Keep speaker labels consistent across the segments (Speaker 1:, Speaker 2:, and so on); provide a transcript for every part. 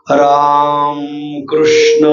Speaker 1: राम कृष्ण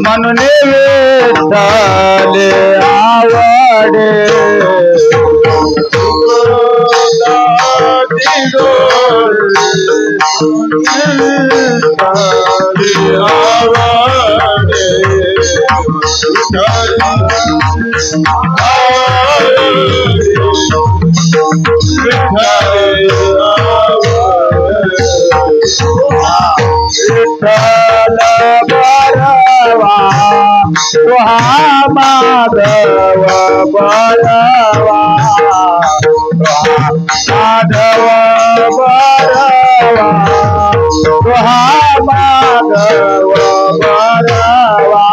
Speaker 2: म्हणून विठ्ठल आवडे विठ्ठल बरवा माधव बळवा माधव बळवा माधव बळवा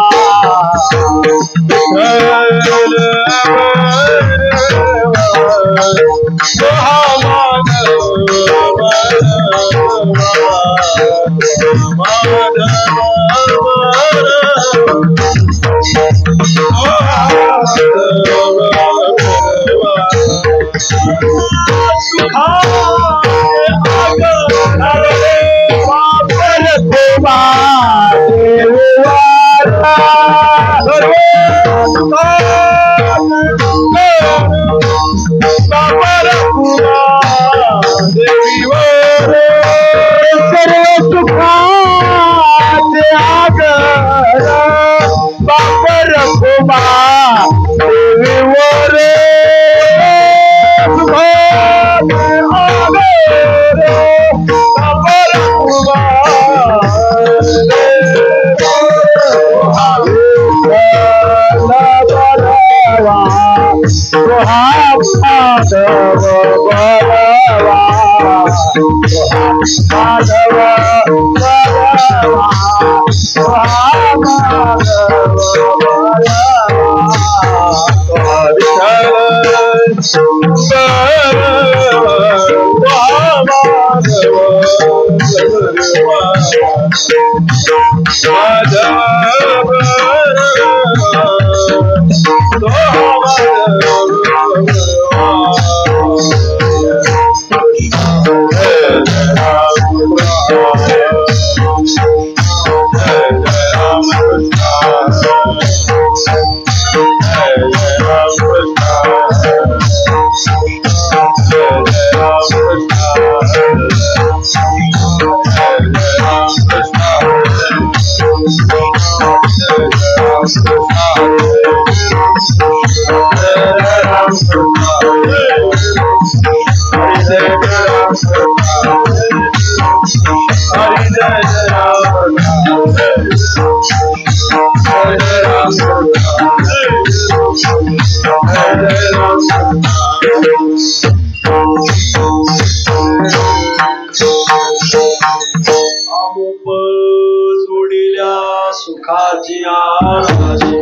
Speaker 1: सुखाची आराशी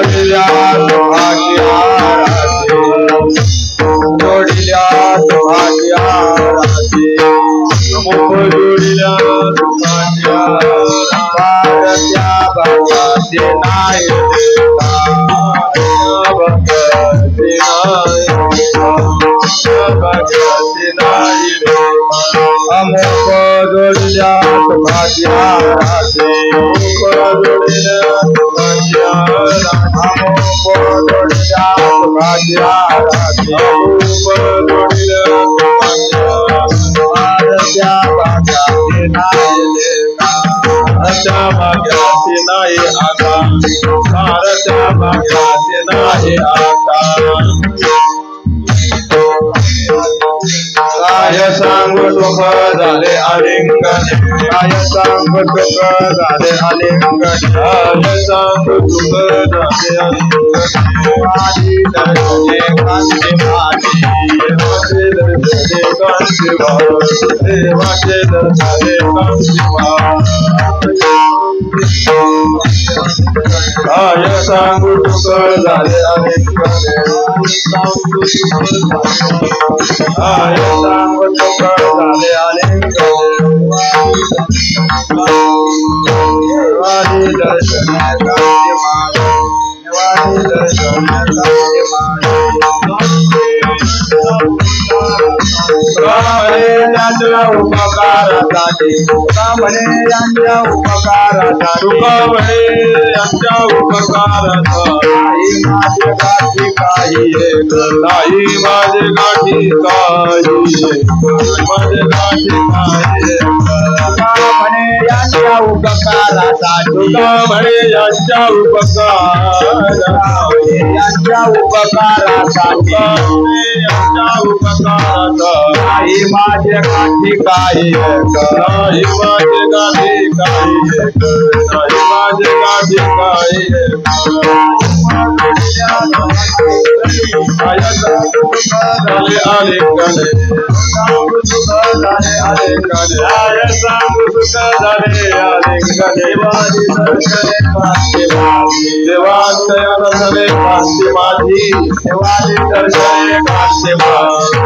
Speaker 2: जोडिल्या सुखाची आराशी जोडिल्या सुखाची आराशी जोडिल्या सुखाची आराध्या भगवती नाही भगवती नाही अमुक जोडिल्या सुखाची आराशी जोडिल्या सुखाची अमुक जोडिल्या सुखाची आराशी जोडिल्या आरत्या भाग्याची नाही आरत्या भाग्याची नाही आता आरत्या भाग्याची नाही आता काय सांगू दुःख झाले आलिंगने काय सांगू दुःख झाले आलिंगने काय सांगू दुःख झाले आलिंगने माझी दर्शने कांती माझी माझे दर्शने कांती माझे दर्शने कांती काय सांगू दुःख झाले आलिंगने काय सांगू दुःख झाले आलिंगने वादी दर्शन कांती माझे वादी दर्शन कांती माझे यांच्या उपकारासाठी म्हणे यांच्या उपकारासाठी म्हणे यांच्या उपकारासाठी माझे गाठी काही नाही माझे गाठी काही माझे गाठी काही म्हणे यांच्या उपकारासाठी म्हणे यांच्या उपकारासाठी यांच्या उपकारासाठी यांच्या उपकारासाठी माझे गाठी काही नाही माझे गाठी काही नाही माझे जगा दिखाई आया झाले आलिंगने आया सांग सुख झाले आलिंगने वारी दर्शने कांती माझी देवांतयन झाले कांती माझी वारी दर्शने कांती माझी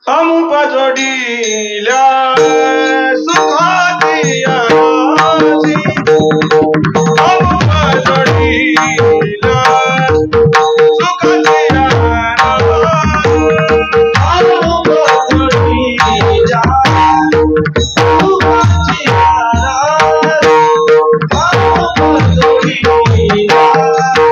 Speaker 2: हम पजोडील्या सुखादिया हम पजोडील्या सुखादिया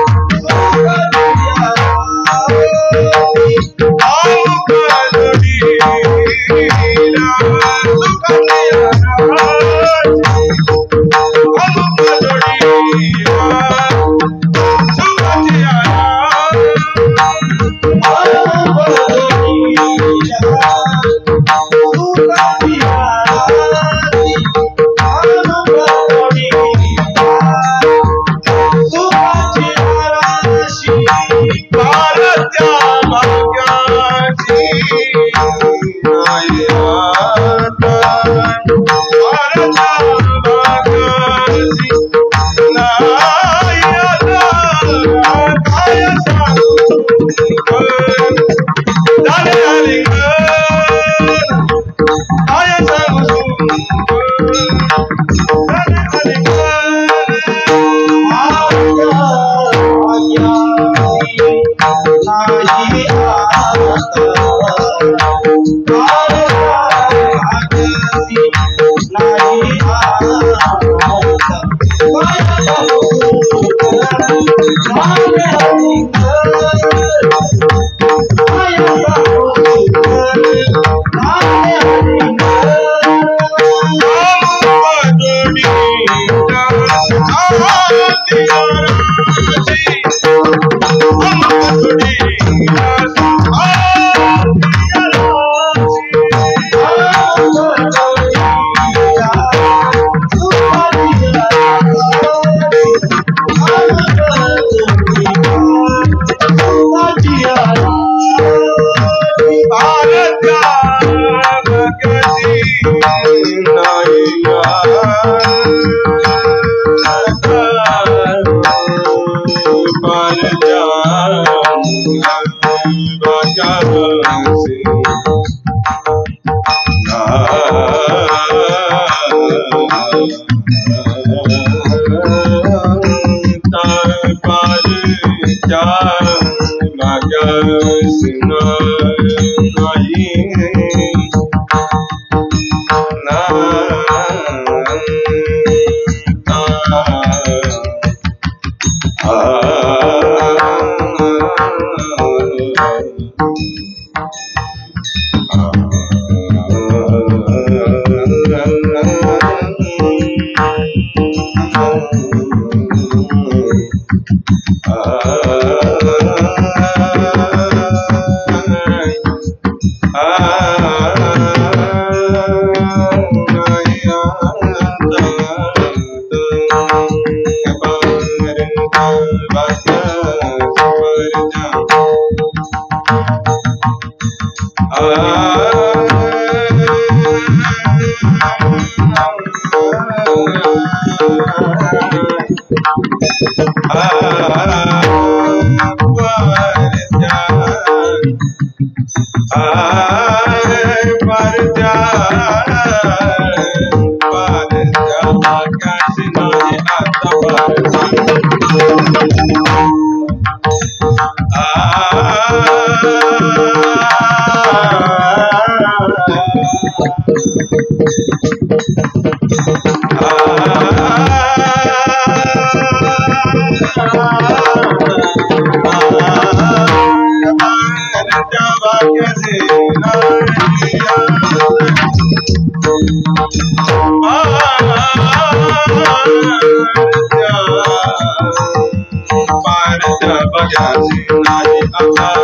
Speaker 2: भाग्याची नाही आता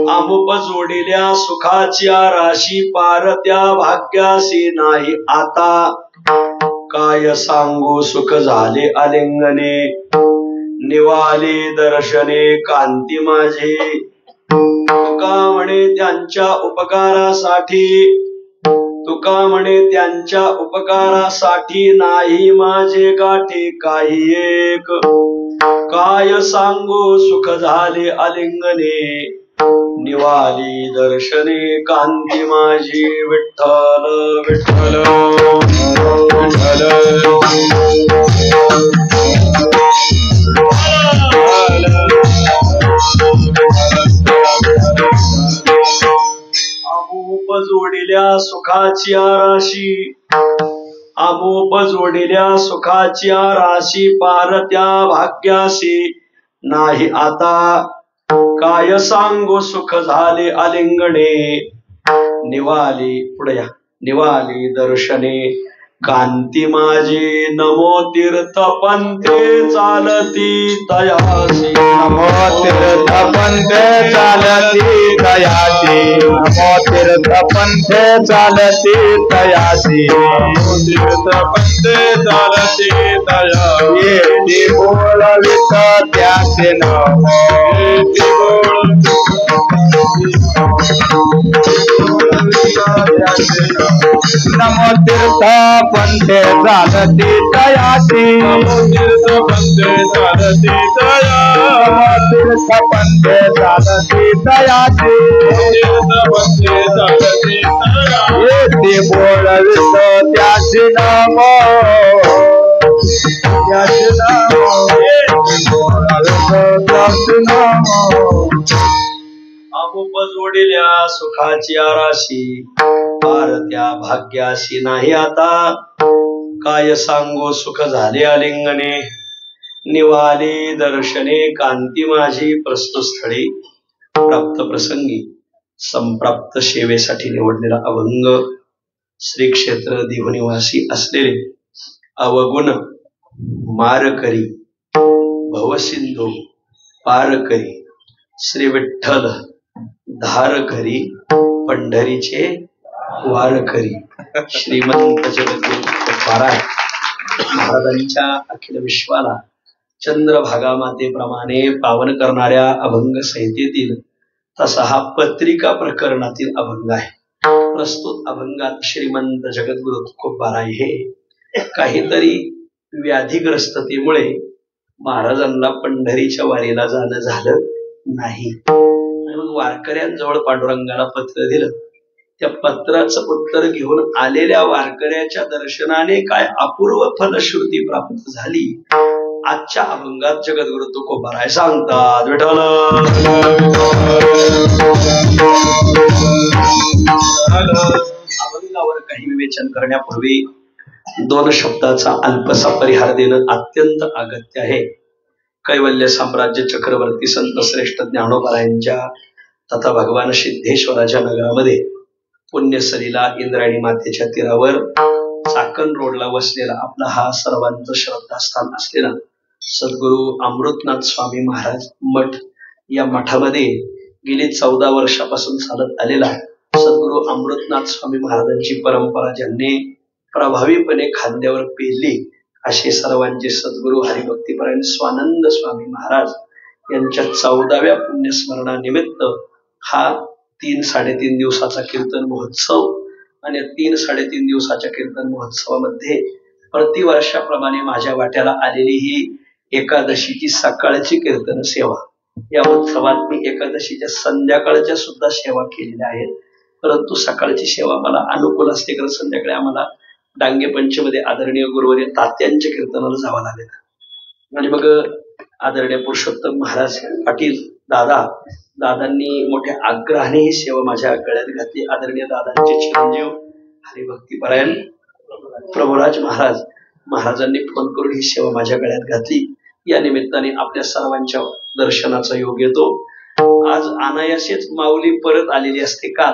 Speaker 1: आमुप जोडिल्या सुखाच्या राशी पार त्या भाग्यासी नाही आता काय सांगू सुख झाले आलिंगने निवाले दर्शने कांती माझे तुका म्हणे त्यांच्या उपकारासाठी नाही माझे गाठी काही एक काय सांगू सुख झाले आलिंगने निवाली दर्शने कांती माझी विठ्ठल विठ्ठल आमोप जोडिल्या सुखाची राशी पार त्या भाग्यासी नाही आता काय सांगू सुख झाले आलिंगणे निवाली पुढे या निवाली दर्शने कांती माझी नमो तीर्थ पंथे चालती तयासी
Speaker 2: नमो तीर्थ पंथे चालती तयासी नमो तीर्थ पंथे चालती तयासी नमो तीर्थ पंथे चालती तयासी येती बोलवित त्याचे नमो येती नमो तीर्थ पंथे चालती तयासी नमो तीर्थ पंथे चालती तयासी नमो तीर्थ पंथे चालती तयासी तीर्थ पंथे चालती तयासी येती बोलवित त्याचे नमो त्याचे नमो येती बोलवित त्याचे नमो
Speaker 1: आमुप जोडिल्या सुखाची राशी पार त्या भाग्यासी नाही आता काय सांगू सुख झाले आलिंगने निवाले दर्शने कांती माझी प्रस्तुतस्थळी प्राप्त प्रसंगी संप्राप्त सेवेसाठी निवडलेला अभंग श्री क्षेत्र देवनिवासी असलेले अवगुण मारकरी भवसिंधू पारकरी श्री विठ्ठल धारकरी पंढरीचे वारकरी श्रीमंत जगद्गुरु तुकोबाराय महाराजांच्या अखिल विश्वाला चंद्रभागा मातेप्रमाणे पावन करणाऱ्या अभंग संहितेतील तसा हा पत्रिका प्रकरणातील अभंग आहे. प्रस्तुत अभंगात श्रीमंत जगद्गुरु तुकोबाराय हे काहीतरी व्याधीग्रस्ततेमुळे महाराजांना पंढरीच्या वारीला जाणं झालं नाही. मग वारकऱ्यांजवळ पांडुरंगाला पत्र दिलं. त्या पत्राचं उत्तर घेऊन आलेल्या वारकऱ्याच्या दर्शनाने काय अपूर्व फलश्रुती प्राप्त झाली आजच्या अभंगात जगद्गुरु तुकोबाराय सांगतात. विठ्ठल अभंगावर काही विवेचन करण्यापूर्वी दोन शब्दाचा अल्पसा परिहार देणं अत्यंत अगत्य आहे. कैवल्य साम्राज्य चक्रवर्ती संत श्रेष्ठ ज्ञानोबारायांच्या तथा भगवान सिद्धेश्वराच्या नगरामध्ये पुण्यसलीला इंद्रायणी मातेच्या तीरावर चाकण रोडला वसलेला आपला हा सर्वांचं श्रद्धास्थान असलेला सद्गुरु अमृतनाथ स्वामी महाराज मठ, या मठामध्ये गेली 14 वर्षापासून चालत आलेला सद्गुरु अमृतनाथ स्वामी महाराजांची परंपरा ज्यांनी प्रभावीपणे खांद्यावर पेलली असे सर्वांचे सद्गुरु हरिभक्तीपरायण स्वानंद स्वामी महाराज यांच्या 14व्या पुण्यस्मरणानिमित्त हा 3-3.5 दिवसाचा कीर्तन महोत्सव आणि 3-3.5 दिवसाच्या कीर्तन महोत्सवामध्ये प्रतिवर्षाप्रमाणे माझ्या वाट्याला आलेली ही एकादशीची सकाळची कीर्तन सेवा, या उत्सवात मी एकादशीच्या संध्याकाळच्या सुद्धा सेवा केलेल्या आहेत. परंतु सकाळची सेवा मला अनुकूल असते कारण संध्याकाळी आम्हाला डांगे पंचमध्ये आदरणीय गुरुवर्य तात्यांच्या कीर्तनाला जावं लागेल. आणि मग आदरणीय पुरुषोत्तम महाराज पाटील दादांनी मोठ्या आग्रहाने ही सेवा माझ्या गळ्यात घातली. आदरणीय दादांचे चिरंजीव हरिभक्तीपरायण प्रभुराज महाराजांनी फोन करून ही सेवा माझ्या गळ्यात घातली. या निमित्ताने आपल्या सर्वांच्या दर्शनाचा योग येतो. आज अनायासेच माऊली परत आलेली असते काल,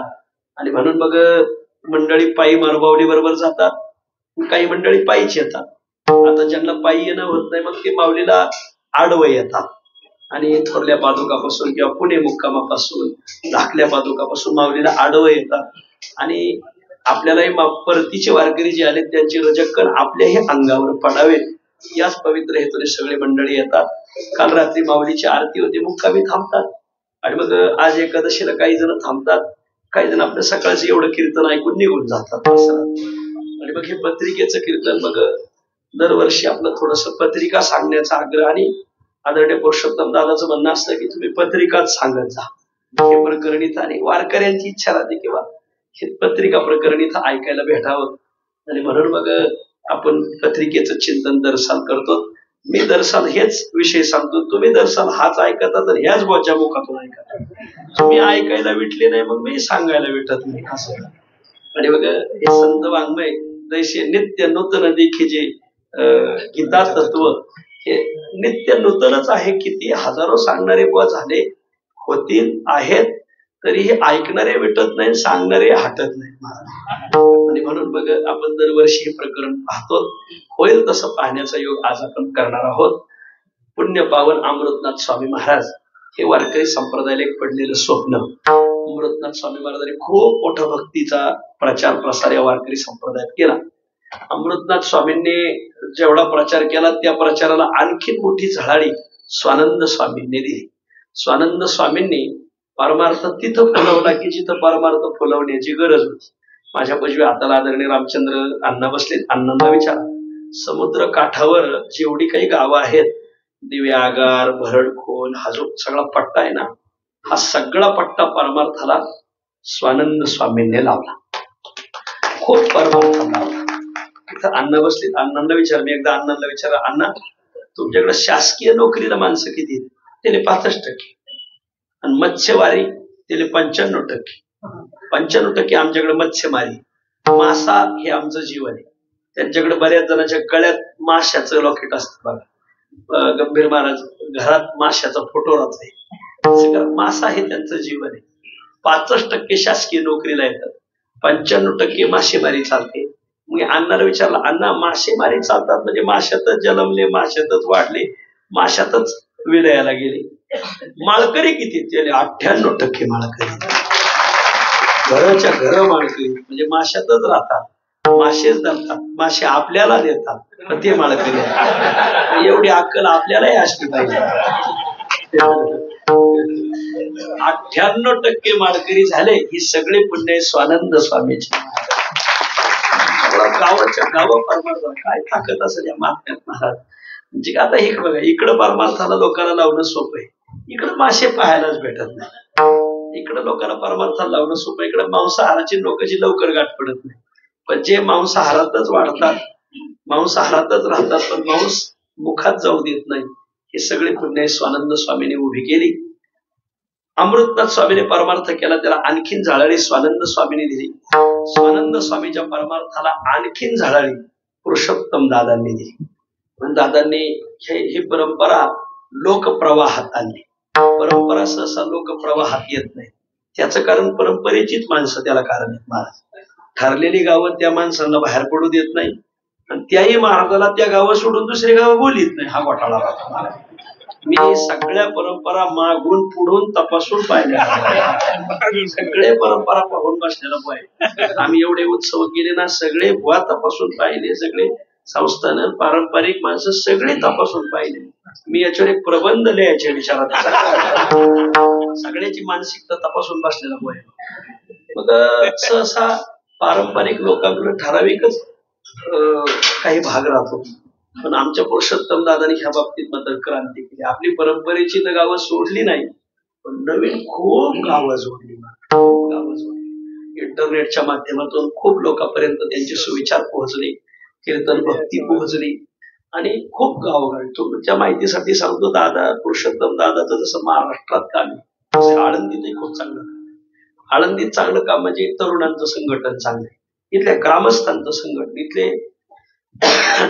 Speaker 1: आणि म्हणून मग मंडळी पायी मारुबावली बरोबर जातात, काही मंडळी पायीच येतात. आता ज्यांना पायी येणं होत नाही मग ते माऊलीला आडवं येतात आणि थोरल्या पादुकापासून किंवा पुणे मुक्कामापासून धाकल्या पादुकापासून माऊलीला आडवं येतात. आणि आपल्यालाही परतीचे वारकरी जे आले त्यांची रजक्कन आपल्याही अंगावर पडावे याच पवित्र हेतूने सगळे मंडळी येतात. काल रात्री माऊलीची आरती होती, मुक्कामी थांबतात. आणि मग आज एकादशीला काही जण थांबतात, काही जण आपल्या सकाळचं एवढं कीर्तन ऐकून निघून जातात असं. आणि मग हे पत्रिकेचं कीर्तन मग दरवर्षी आपलं थोडस पत्रिका सांगण्याचा आग्रह, आणि आदरणीय पुरुषोत्तम दादाचं म्हणणं असतं की तुम्ही पत्रिकाच सांगत जा. हे प्रकरणीत आणि वारकऱ्यांची इच्छा राहते किंवा हे पत्रिका प्रकरणीत ऐकायला भेटावं. आणि म्हणून मग आपण पत्रिकेचं चिंतन दरसाल करतो. मी दरसाल हेच विषय सांगतो, तुम्ही दरसाल हाच ऐकता तर ह्याच बोच्या मुखातून ऐकता. तुम्ही ऐकायला विटले नाही मग मी सांगायला विटत नाही असं. आणि मग हे संत वाङ्मय जैसे नित्य नूतन देखी जे गीता तत्व हे नित्य नूतनच आहे. किती हजारो सांगणारे बुवा झाले होतील आहेत तरी हे ऐकणारे विटत नाही, सांगणारे हटत नाही. आणि म्हणून बघ आपण दरवर्षी हे प्रकरण पाहतो. होईल तसं पाहण्याचा योग आज आपण करणार आहोत. पुण्य पावन अमृतनाथ स्वामी महाराज हे वारकरी संप्रदायाला एक पडलेलं स्वप्न. अमृतनाथ स्वामी महाराजांनी खूप मोठा भक्तीचा प्रचार प्रसार या वारकरी संप्रदायात केला. अमृतनाथ स्वामींनी जेवढा प्रचार केला त्या प्रचाराला आणखी मोठी झळाळी स्वानंद स्वामींनी दिली. स्वानंद स्वामींनी परमार्थ तिथं फुलवला की जिथं परमार्थ फुलवण्याची गरज होती. माझ्या उजव्या हाताला आदरणीय रामचंद्र अण्णा बसले. अण्णांना विचारा, समुद्र काठावर जेवढी काही गावं आहेत, दिव्यागार, भरडखोल, हा जो सगळा पट्टा आहे ना, हा सगळा पट्टा परमार्थाला स्वानंद स्वामींनी लावला. खूप परमार्थाला लावला. तिथं अण्णा बसले. अण्णांना विचार, मी एकदा अण्णांना विचारा, अण्णा तुमच्याकडे शासकीय नोकरीला माणसं किती? त्याने 65%. आणि मत्स्यवारी त्याला 95%. 95% आमच्याकडे मत्स्यमारी, मासा हे आमचं जीवन आहे. त्यांच्याकडे बऱ्याच जणांच्या गळ्यात माशाचं लॉकेट असतं बघा. गंभीर महाराज घरात माशाचा फोटो राहतोय. मासा हे त्यांचं जीवन आहे. 65% शासकीय नोकरीला येतात, 95% मासेमारी चालते. मग अण्णाला विचारलं, अण्णा मासेमारी चालतात म्हणजे माशातच जन्मले, माशातच वाढले, माशातच विलयाला गेले, माळकरी किती? त्याने 98% माळकरी. घराच्या घर माळकरी म्हणजे माशातच राहतात, मासेच धरतात, मासे आपल्याला देतात, ते माळकरी. एवढी अक्कल आपल्यालाही असली पाहिजे. 98% माळकरी झाले. ही सगळे पुण्य स्वानंद स्वामीचे. गावाच्या गाव परमार्थ काय ताकद असेल या महात्म्यात महाराज. म्हणजे आता हे बघा, इकडं परमार्थाला लोकांना लावणं सोपं आहे, इकडं मासे पाहायलाच भेटत नाही. इकडं लोकांना परमार्थाला लावणं सोपं, इकडं मांसाहाराची लोकांची लवकर गाठ पडत नाही. पण जे मांसाहारातच वाढतात, मांसाहारातच राहतात, पण मांस मुखात जाऊ देत नाही, हे सगळे पुण्य स्वानंद स्वामीने उभी केली. अमृतनाथ स्वामीने परमार्थ केला, त्याला आणखीन झाडाळी स्वानंद स्वामीने दिली. स्वानंद स्वामीच्या परमार्थाला आणखीन झाडाळी पुरुषोत्तम दादांनी दिली. पण दादांनी ही परंपरा लोकप्रवाहात आणली. परंपरा सहसा लोकप्रवाहात येत नाही, त्याचं कारण परंपरेचीच माणसं त्याला कारण आहेत. महाराज ठरलेली गावं त्या माणसांना बाहेर पडू देत नाही, आणि त्याही महाराजाला त्या गावं सोडून दुसरी गावं बोलीत नाही. हा घोटाळा राहतो. मी सगळ्या परंपरा मागून पुढून तपासून पाहिल्या, सगळे परंपरा पाहून बसलेला पाहिजे. आम्ही एवढे उत्सव केले ना, सगळे बुवा तपासून पाहिले, सगळे संस्थान पारंपरिक माणसं सगळे तपासून पाहिले. मी याच्यावर एक प्रबंध लिहायच्या विचारात, सगळ्याची मानसिकता तपासून बसलेला पाहिजे. मग सहसा पारंपरिक लोकांकडे ठराविकच काही भाग राहतो. पण आमच्या पुरुषोत्तम दादांनी ह्या बाबतीत मात्र क्रांती केली. आपली परंपरेची तर गावं सोडली नाही, पण नवीन खूप गावं जोडली. इंटरनेटच्या माध्यमातून खूप लोकांपर्यंत त्यांचे सुविचार पोहोचले, कीर्तन भक्ती पोहोचली, आणि खूप गावोगावी. तुमच्या माहितीसाठी सांगतो, दादा पुरुषोत्तम दादाचं जसं महाराष्ट्रात काम आहे, तसं आळंदीतही खूप चांगलं काम. आळंदीत चांगलं काम म्हणजे तरुणांचं संघटन चांगलं आहे, इथल्या ग्रामस्थांचं संघटन, इथले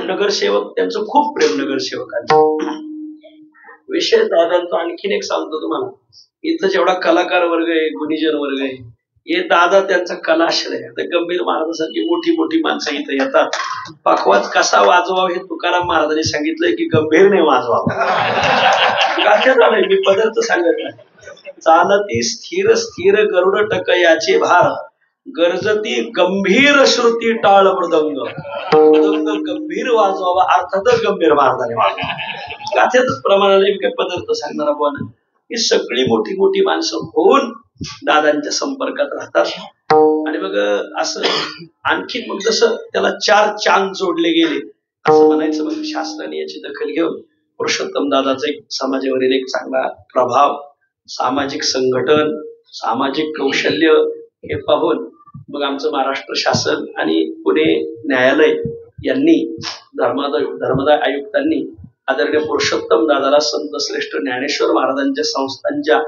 Speaker 1: नगरसेवक, त्यांचं खूप प्रेम नगरसेवकांचं. विशेष दादांचं आणखीन एक सांगतो तुम्हाला, इथं जेवढा कलाकार वर्ग आहे, गुणीजन वर्ग आहे, हे दादा त्यांचा कलाश्रय. आता गंभीर महाराजांसारखी मोठी मोठी माणसं इथं येतात. पखवाज कसा वाजवावा हे तुकाराम महाराजांनी सांगितलंय की गंभीरने वाजवावा. काय झालंय, मी पदार्थ सांगत नाही. चालती स्थिर स्थिर गरुड टक याचे भार, गरजती गंभीर श्रुती टाळ मृदंग. मृदंग गंभीर वाजवावा, अर्थातच गंभीर महाराजांनी वाजवा. गाथ्यातच प्रमाणाने काही पदार्थ सांगणार आपण. ही सगळी मोठी मोठी माणसं होऊन दादांच्या संपर्कात राहतात. आणि मग असं आणखी मग जसं त्याला 4 चांद जोडले गेले असं म्हणायचं. मग शास्त्राने याची दखल घेऊन पुरुषोत्तम दादाचा एक समाजावरील एक चांगला प्रभाव, सामाजिक संघटन, सामाजिक कौशल्य हे पाहून मग आमचं महाराष्ट्र शासन आणि पुणे न्यायालय यांनी धर्मदाय आयुक्तांनी आदरणीय पुरुषोत्तम दादाला संत श्रेष्ठ ज्ञानेश्वर महाराजांच्या संस्थांच्या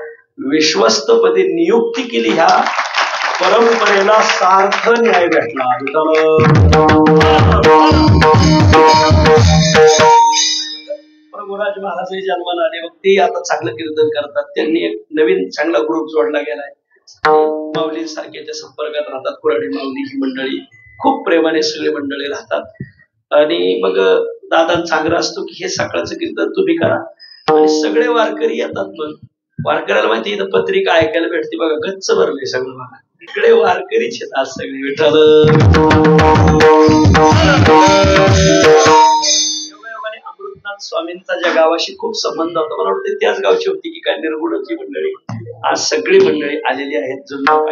Speaker 1: विश्वस्तपदी नियुक्ती केली. ह्या परंपरेला सार्थ न्याय भेटला. प्रभुराज महाराज जन्माला आले, ते आता चांगलं कीर्तन करतात. त्यांनी एक नवीन चांगला ग्रुप जोडला गेलाय. माऊली सारख्याच्या संपर्कात राहतात. कुराडी माऊली ही मंडळी खूप प्रेमाने सगळे मंडळी राहतात. आणि मग दादांचा आग्रह असतो की हे सकाळचं कीर्तन तुम्ही करा, आणि सगळे वारकरी येतात. मग वारकऱ्याला माहिती इथं पत्रिका ऐकायला भेटते बघा, गच्च भरले सगळं बघा, इकडे वारकरीच आहेत आज सगळे. विठ्ठल अमृतनाथ स्वामींचा ज्या गावाशी खूप संबंध होता, मला वाटतं त्याच गावची होती की काय निर्गुणाची मंडळी, आज सगळी मंडळी आलेली आहेत जुन्नर.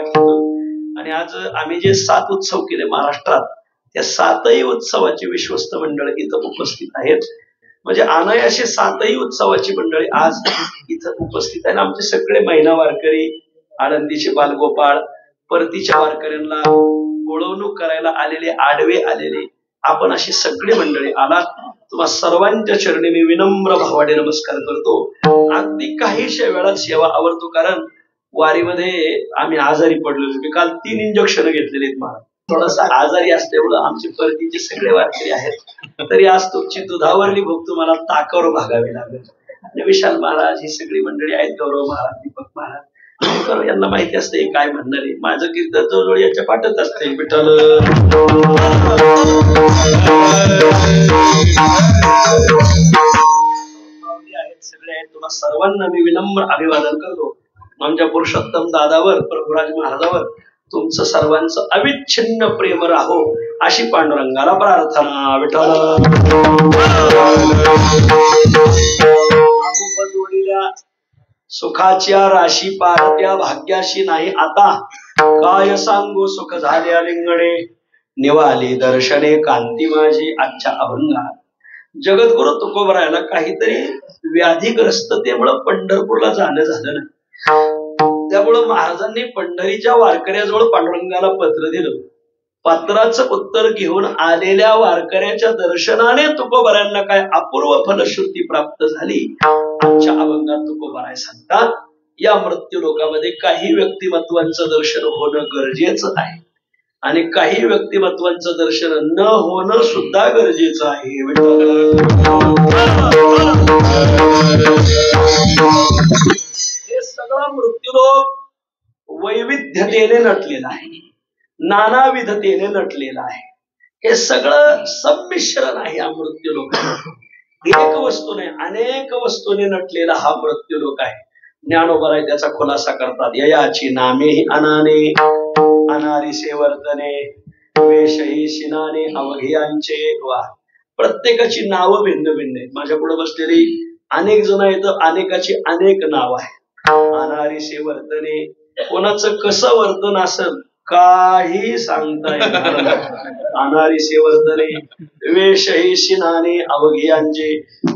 Speaker 1: आणि आज आम्ही जे 7 उत्सव केले महाराष्ट्रात, त्या 7ही उत्सवाची विश्वस्त मंडळ इथं उपस्थित आहेत. म्हणजे अनायासे 7ही उत्सवाची मंडळी आज इथं उपस्थित आहे. आमचे सगळे महिना वारकरी, आळंदीचे बालगोपाळ, परतीच्या वारकऱ्यांना ओळवणूक करायला आलेले, आडवे आलेले, आपण अशी सगळी मंडळी आलात. तुम्हा सर्वांच्या चरणी मी विनम्र भावाने नमस्कार करतो. अगदी काहीशा वेळात सेवा आवरतो, कारण वारीमध्ये आम्ही आजारी पडलो. मी काल 3 इंजेक्शन घेतलेले आहेत महाराज. थोडासा आजारी असल्यामुळं आमची परतीचे सगळे वारकरी आहेत, तरी आज तुमची दुधावरली भूक तुम्हाला ताकावर भागावी लागेल. आणि विशाल महाराज ही सगळी मंडळी आहेत, गौरव महाराज, दीपक महाराज, यांना माहिती असते काय म्हणणार आहे. माझं कीर्तन जवळ याच्या पाठच असते. विठ्ठल आहेत, सगळे आहेत, तुम्हाला सर्वांना मी विनम्र अभिवादन करतो. आमच्या पुरुषोत्तम दादावर, प्रभुराज महाराजावर तुमचं सर्वांचं अविच्छिन्न प्रेम राहो अशी पांडुरंगाला प्रार्थना. विठ्ठल सुखाच्या राशी पारत्या भाग्याशी नाही आता, काय सांगू सुख झाल्या लिंगणे, निवाली दर्शने कांती माझी आजच्या अभंगात. जगद्गुरु तुकोबरायला काहीतरी व्याधीग्रस्ततेमुळं पंढरपूरला जाणं झालं नाही. त्यामुळं महाराजांनी पंढरीच्या वारकऱ्याजवळ पांडुरंगाला पत्र दिलं. पत्राचं उत्तर घेऊन आलेल्या वारकऱ्याच्या दर्शनाने तुकोबरायांना काय अपूर्व फलश्रुती प्राप्त झाली. आजच्या अभंगात तुकोबराय सांगतात, या मृत्यू लोकामध्ये काही व्यक्तिमत्वांचं दर्शन होणं गरजेचं आहे आणि काही व्यक्तिमत्वांचं दर्शन न होणं सुद्धा गरजेचं आहे. हे सगळं मृत्यूलोक वैविध्यतेने नटलेलं आहे, नानाविधतेने नटलेलं आहे. हे सगळं संमिश्रण आहे. हा मृत्यूलोक एक वस्तूने अनेक वस्तूने नटलेला हा मृत्यूलोक आहे. ज्ञानोबराय त्याचा खुलासा करतात. ययाची नामेही अनाने, अनारिसे वर्तने, वेशही शिनाने अवघियांचे. वा, प्रत्येकाची नावं भिन्न भिन्न आहेत. माझ्या पुढे बसलेली अनेक जण आहेत, अनेकाची अनेक नाव आहे. अनारिसे वर्तने, कोणाचं कसं वर्तन असेल काही सांगता येणार. अनारिसे वर्तने, वेशही शिनाने अवघियांचे.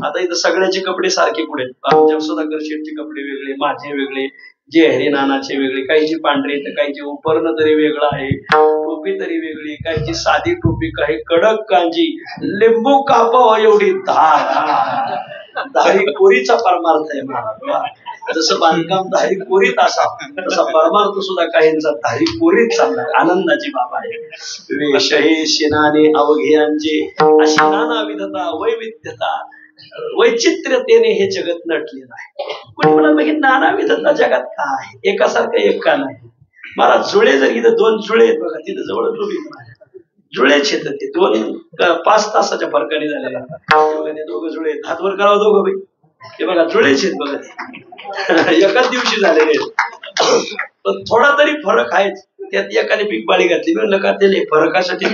Speaker 1: आता इथं सगळ्याचे कपडे सारखे पुढे, आमच्या सुधाकर शेठचे कपडे वेगळे, माझे वेगळे, जे हरी नानाचे वेगळे, काहीची पांढरे तर काहीची उपरण तरी वेगळं आहे, टोपी तरी वेगळी, काहीची साधी टोपी, काही कडक कांजी, लिंबू कापाव एवढी धारी कोरीचा परमार्थ आहे महाराज. जसं बांधकाम धारी कोरीत असावं तसा परमार्थ सुद्धा काहींचा धारी कोरीत चाललाय. आनंदाची बाब आहे. वेशही शिनाने अवघियांचे, अशी नानाविधता, वैविध्यता, वैचित्र्यतेने हे जगत नटलेलं आहे. कोणी म्हणाल की नानाविधता जगात का आहे, एकासारखं एक का नाही. मला जुळे जर इथं दोन जुळे आहेत बघा, तिथं जवळ जुळेच येतात ते, 2-5 तासाच्या फरकाने झालेला. दोघं जुळे आहेत, हातवर करावं दोघं बाई, हे बघा जुळेच आहेत बघा, एकाच दिवशी झालेले आहेत. पण थोडा तरी फरक आहे. त्यात एकाने पीक बाळी घातली, म्हणलं का त्याला फरकासाठी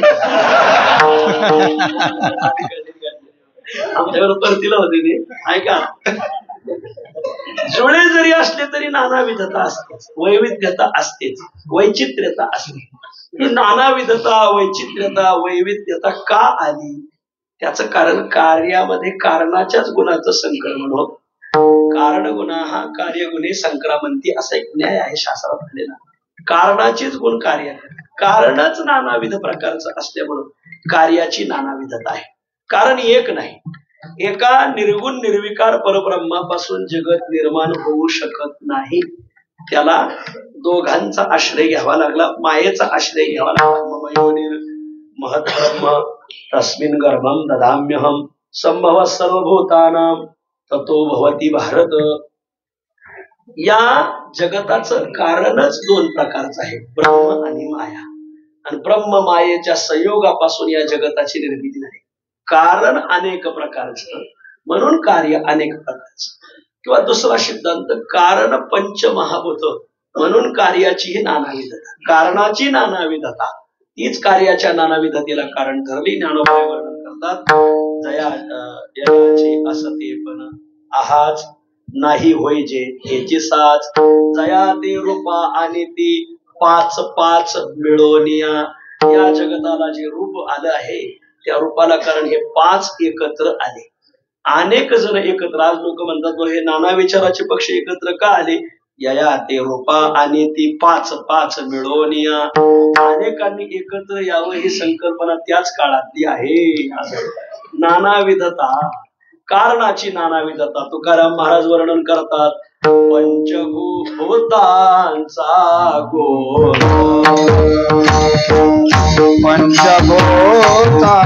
Speaker 1: आमच्याकडे परतीला होते ते. ऐका, जुळे जरी असले तरी नानाविधता असतेच, वैविध्यता असतेच, वैचित्र्यता असते. ही नानाविधता, वैचित्र्यता, वैविध्यता का आली? त्याचं कारण कार्यामध्ये कारणाच्याच गुणाचं संक्रमण होत. कारण गुन्हा हा कार्यगुणे संक्रामंती असा एक न्याय आहे शास्त्रात आलेला. कारणाचीच गुण कार्य, कारणच नानाविध प्रकारचं असल्यामुळं कार्याची नानाविधता आहे. कारण एक नाही. एका निर्गुण निर्विकार परब्रह्मापासून जगत निर्माण होऊ शकत नाही. त्याला दोघांचा आश्रय घ्यावा लागला, मायेचा आश्रय घ्यावा लागला. महत्ब्रह्म तस्मिन् गर्भं ददाम्यहं संभव सर्वभूतानां ततो भवति भारत. या जगताचं कारणच 2 प्रकारचं आहे, ब्रह्म आणि माया. आणि ब्रह्म मायेच्या संयोगापासून या जगताची निर्मिती झाली. कारण अनेक प्रकारचं म्हणून कार्य अनेक प्रकारचं. किंवा दुसरा सिद्धांत, कारण पंचमहाभूत म्हणून कार्याचीही नानाविधता. कारणाची नानाविधता तीच कार्याच्या नानाविधतेला कारण ठरली. ज्ञानोबाई वर्णन करतात, जयाची असते पण आहाच नाही होय जे हेची साच, जया ते रूपा आणि ती 5 मिळवनिया. या जगताला जे रूप आलं आहे त्या रूपाला कारण हे 5 एकत्र आले. अनेक जण एकत्र, आज लोक म्हणतात हे नाना विचाराचे पक्ष एकत्र का आले? या ते रूपा आणि ती 5 मिळवनिया. अनेकांनी एकत्र यावं ही संकल्पना त्याच काळातली आहे. नानाविधता, कारणाची नानाविधता तुकाराम महाराज वर्णन करतात. पंचभूतांचा गोंधळ
Speaker 2: पंचभूतांचा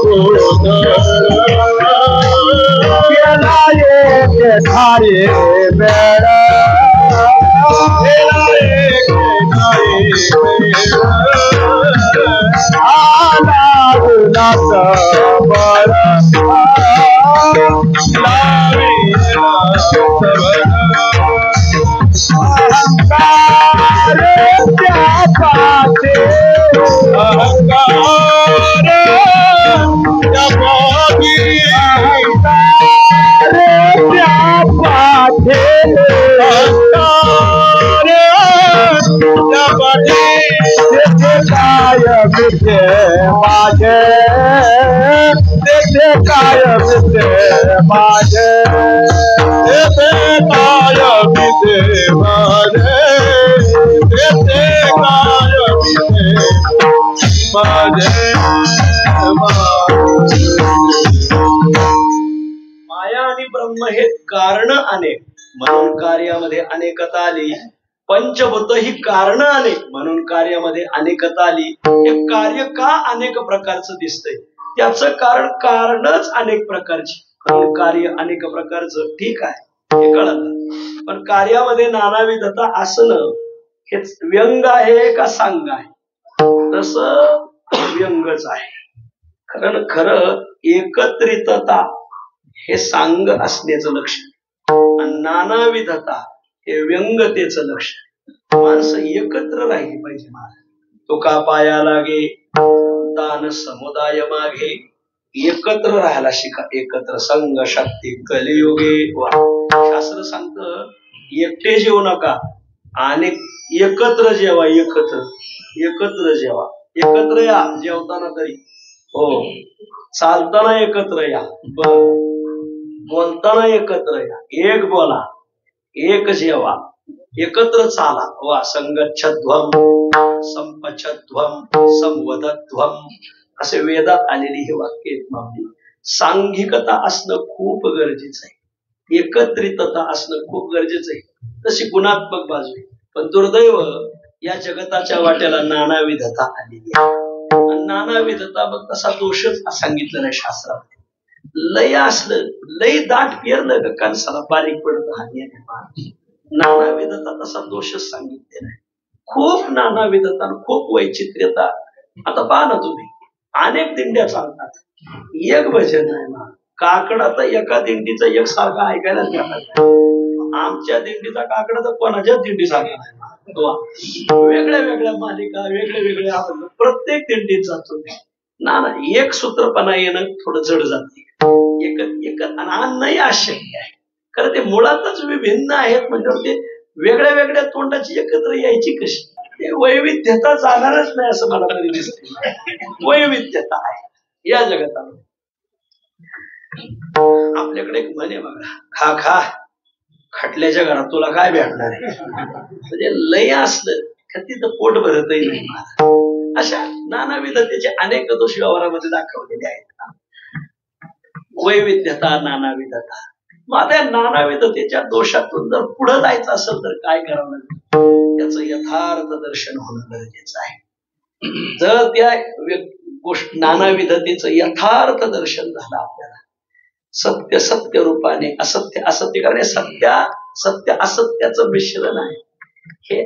Speaker 2: गोंधळ केला एक धारे वेळ आला उलास बळ अहंकार त्या पाठे अहंकार त्या पाठी अहंकार त्या पाठे अहंकार त्या पाठी तेथे काय मिते माझे तेथे काय मिते माझे तेथे काय मिते माझे तेथे काय मिते माझे
Speaker 1: माया आणि ब्रह्म हे कारण अनेक म्हणून कार्यामध्ये अनेकता आली. पंचभूत ही कारण अनेक म्हणून कार्यामध्ये अनेकता आली. हे कार्य का अनेक प्रकारचं दिसतंय त्याचं कारण कारणच अनेक प्रकारची म्हणून कार्य अनेक प्रकारचं ठीक आहे हे कळत. पण कार्यामध्ये नानाविधता असणं हेच व्यंग आहे का सांग आहे? तसं व्यंगच आहे. कारण खरं एकत्रितता हे सांग असण्याचं लक्षण आणि नानाविधता हे व्यंगतेचं लक्षण. माणसं एकत्र राहिली पाहिजे. महाराज तुका पाया लागे दान समुदाय मागे एकत्र राहायला शिका. एकत्र संघ शक्ती कलियुगे वा. शास्त्र सांगतं एकटे जेवू नका आणि एकत्र जेवा. एकत्र जेवा. एकत्र या जेवताना तरी हो. चालताना एकत्र या. बोलताना एकत्र या. एक बोला एक जेवा एकत्र चाला. वा संगच्छध्वम संपच्छध्वम संवदध्वम असे वेदात आलेली ही वाक्य आहेत. माऊली सांघिकता असणं खूप गरजेचं आहे. एकत्रितता असणं खूप गरजेचं आहे. तशी गुणात्मक बाजू आहे. पण दुर्दैव या जगताच्या वाट्याला नानाविधता आलेली आहे. नानाविधता मग तसा दोषच सांगितलं नाही शास्त्रामध्ये. लय असलं लय दाट पेरलं का कणसाला बारीक पडत हानी. नानाविधता तसा दोषच सांगितलेला आहे. खूप नानाविधता खूप वैचित्र्यता. आता पहा ना तुम्ही अनेक दिंड्या चालतात. एक भजन आहे ना काकडा तर एका दिंडीचा एक सारखा ऐकायला मिळाला. आमच्या दिंडीचा काकडा तर कोणाच्याच दिंडी सारखा नाही. वेगळ्या वेगळ्या मालिका, वेगळे वेगळे आनंद, प्रत्येक दिंडीत जातो ना. एक सूत्रपणा येणं थोडं जड जाते. एकच आणणंही अशक्य आहे, कारण ते मुळातच विभिन्न आहेत. म्हणजे ते वेगळ्या वेगळ्या तोंडाची एकत्र यायची कशी? ते वैविध्यता जाणारच नाही असं मला तरी दिसते. वैविध्यता आहे या जगात. आपल्याकडे एक म्हणे बघा, खा खा खटल्याच्या घरात तुला काय भेटणार आहे. म्हणजे लय असलं का तिथं पोट भरतही नाही. अशा नानाविधतेचे अनेक दोष व्यवहारामध्ये दाखवलेले आहेत. वैविध्यता, नानाविधता. मग आता नानाविधतेच्या दोषातून जर पुढे जायचं असेल तर काय करावं लागेल? त्याचं यथार्थ दर्शन होणं गरजेचं आहे. जर त्या नानाविधतेचं यथार्थ दर्शन झालं आपल्याला, सत्य सत्य रूपाने, असत्य असत्य कारण सत्य असत्याचं मिश्रण आहे. हे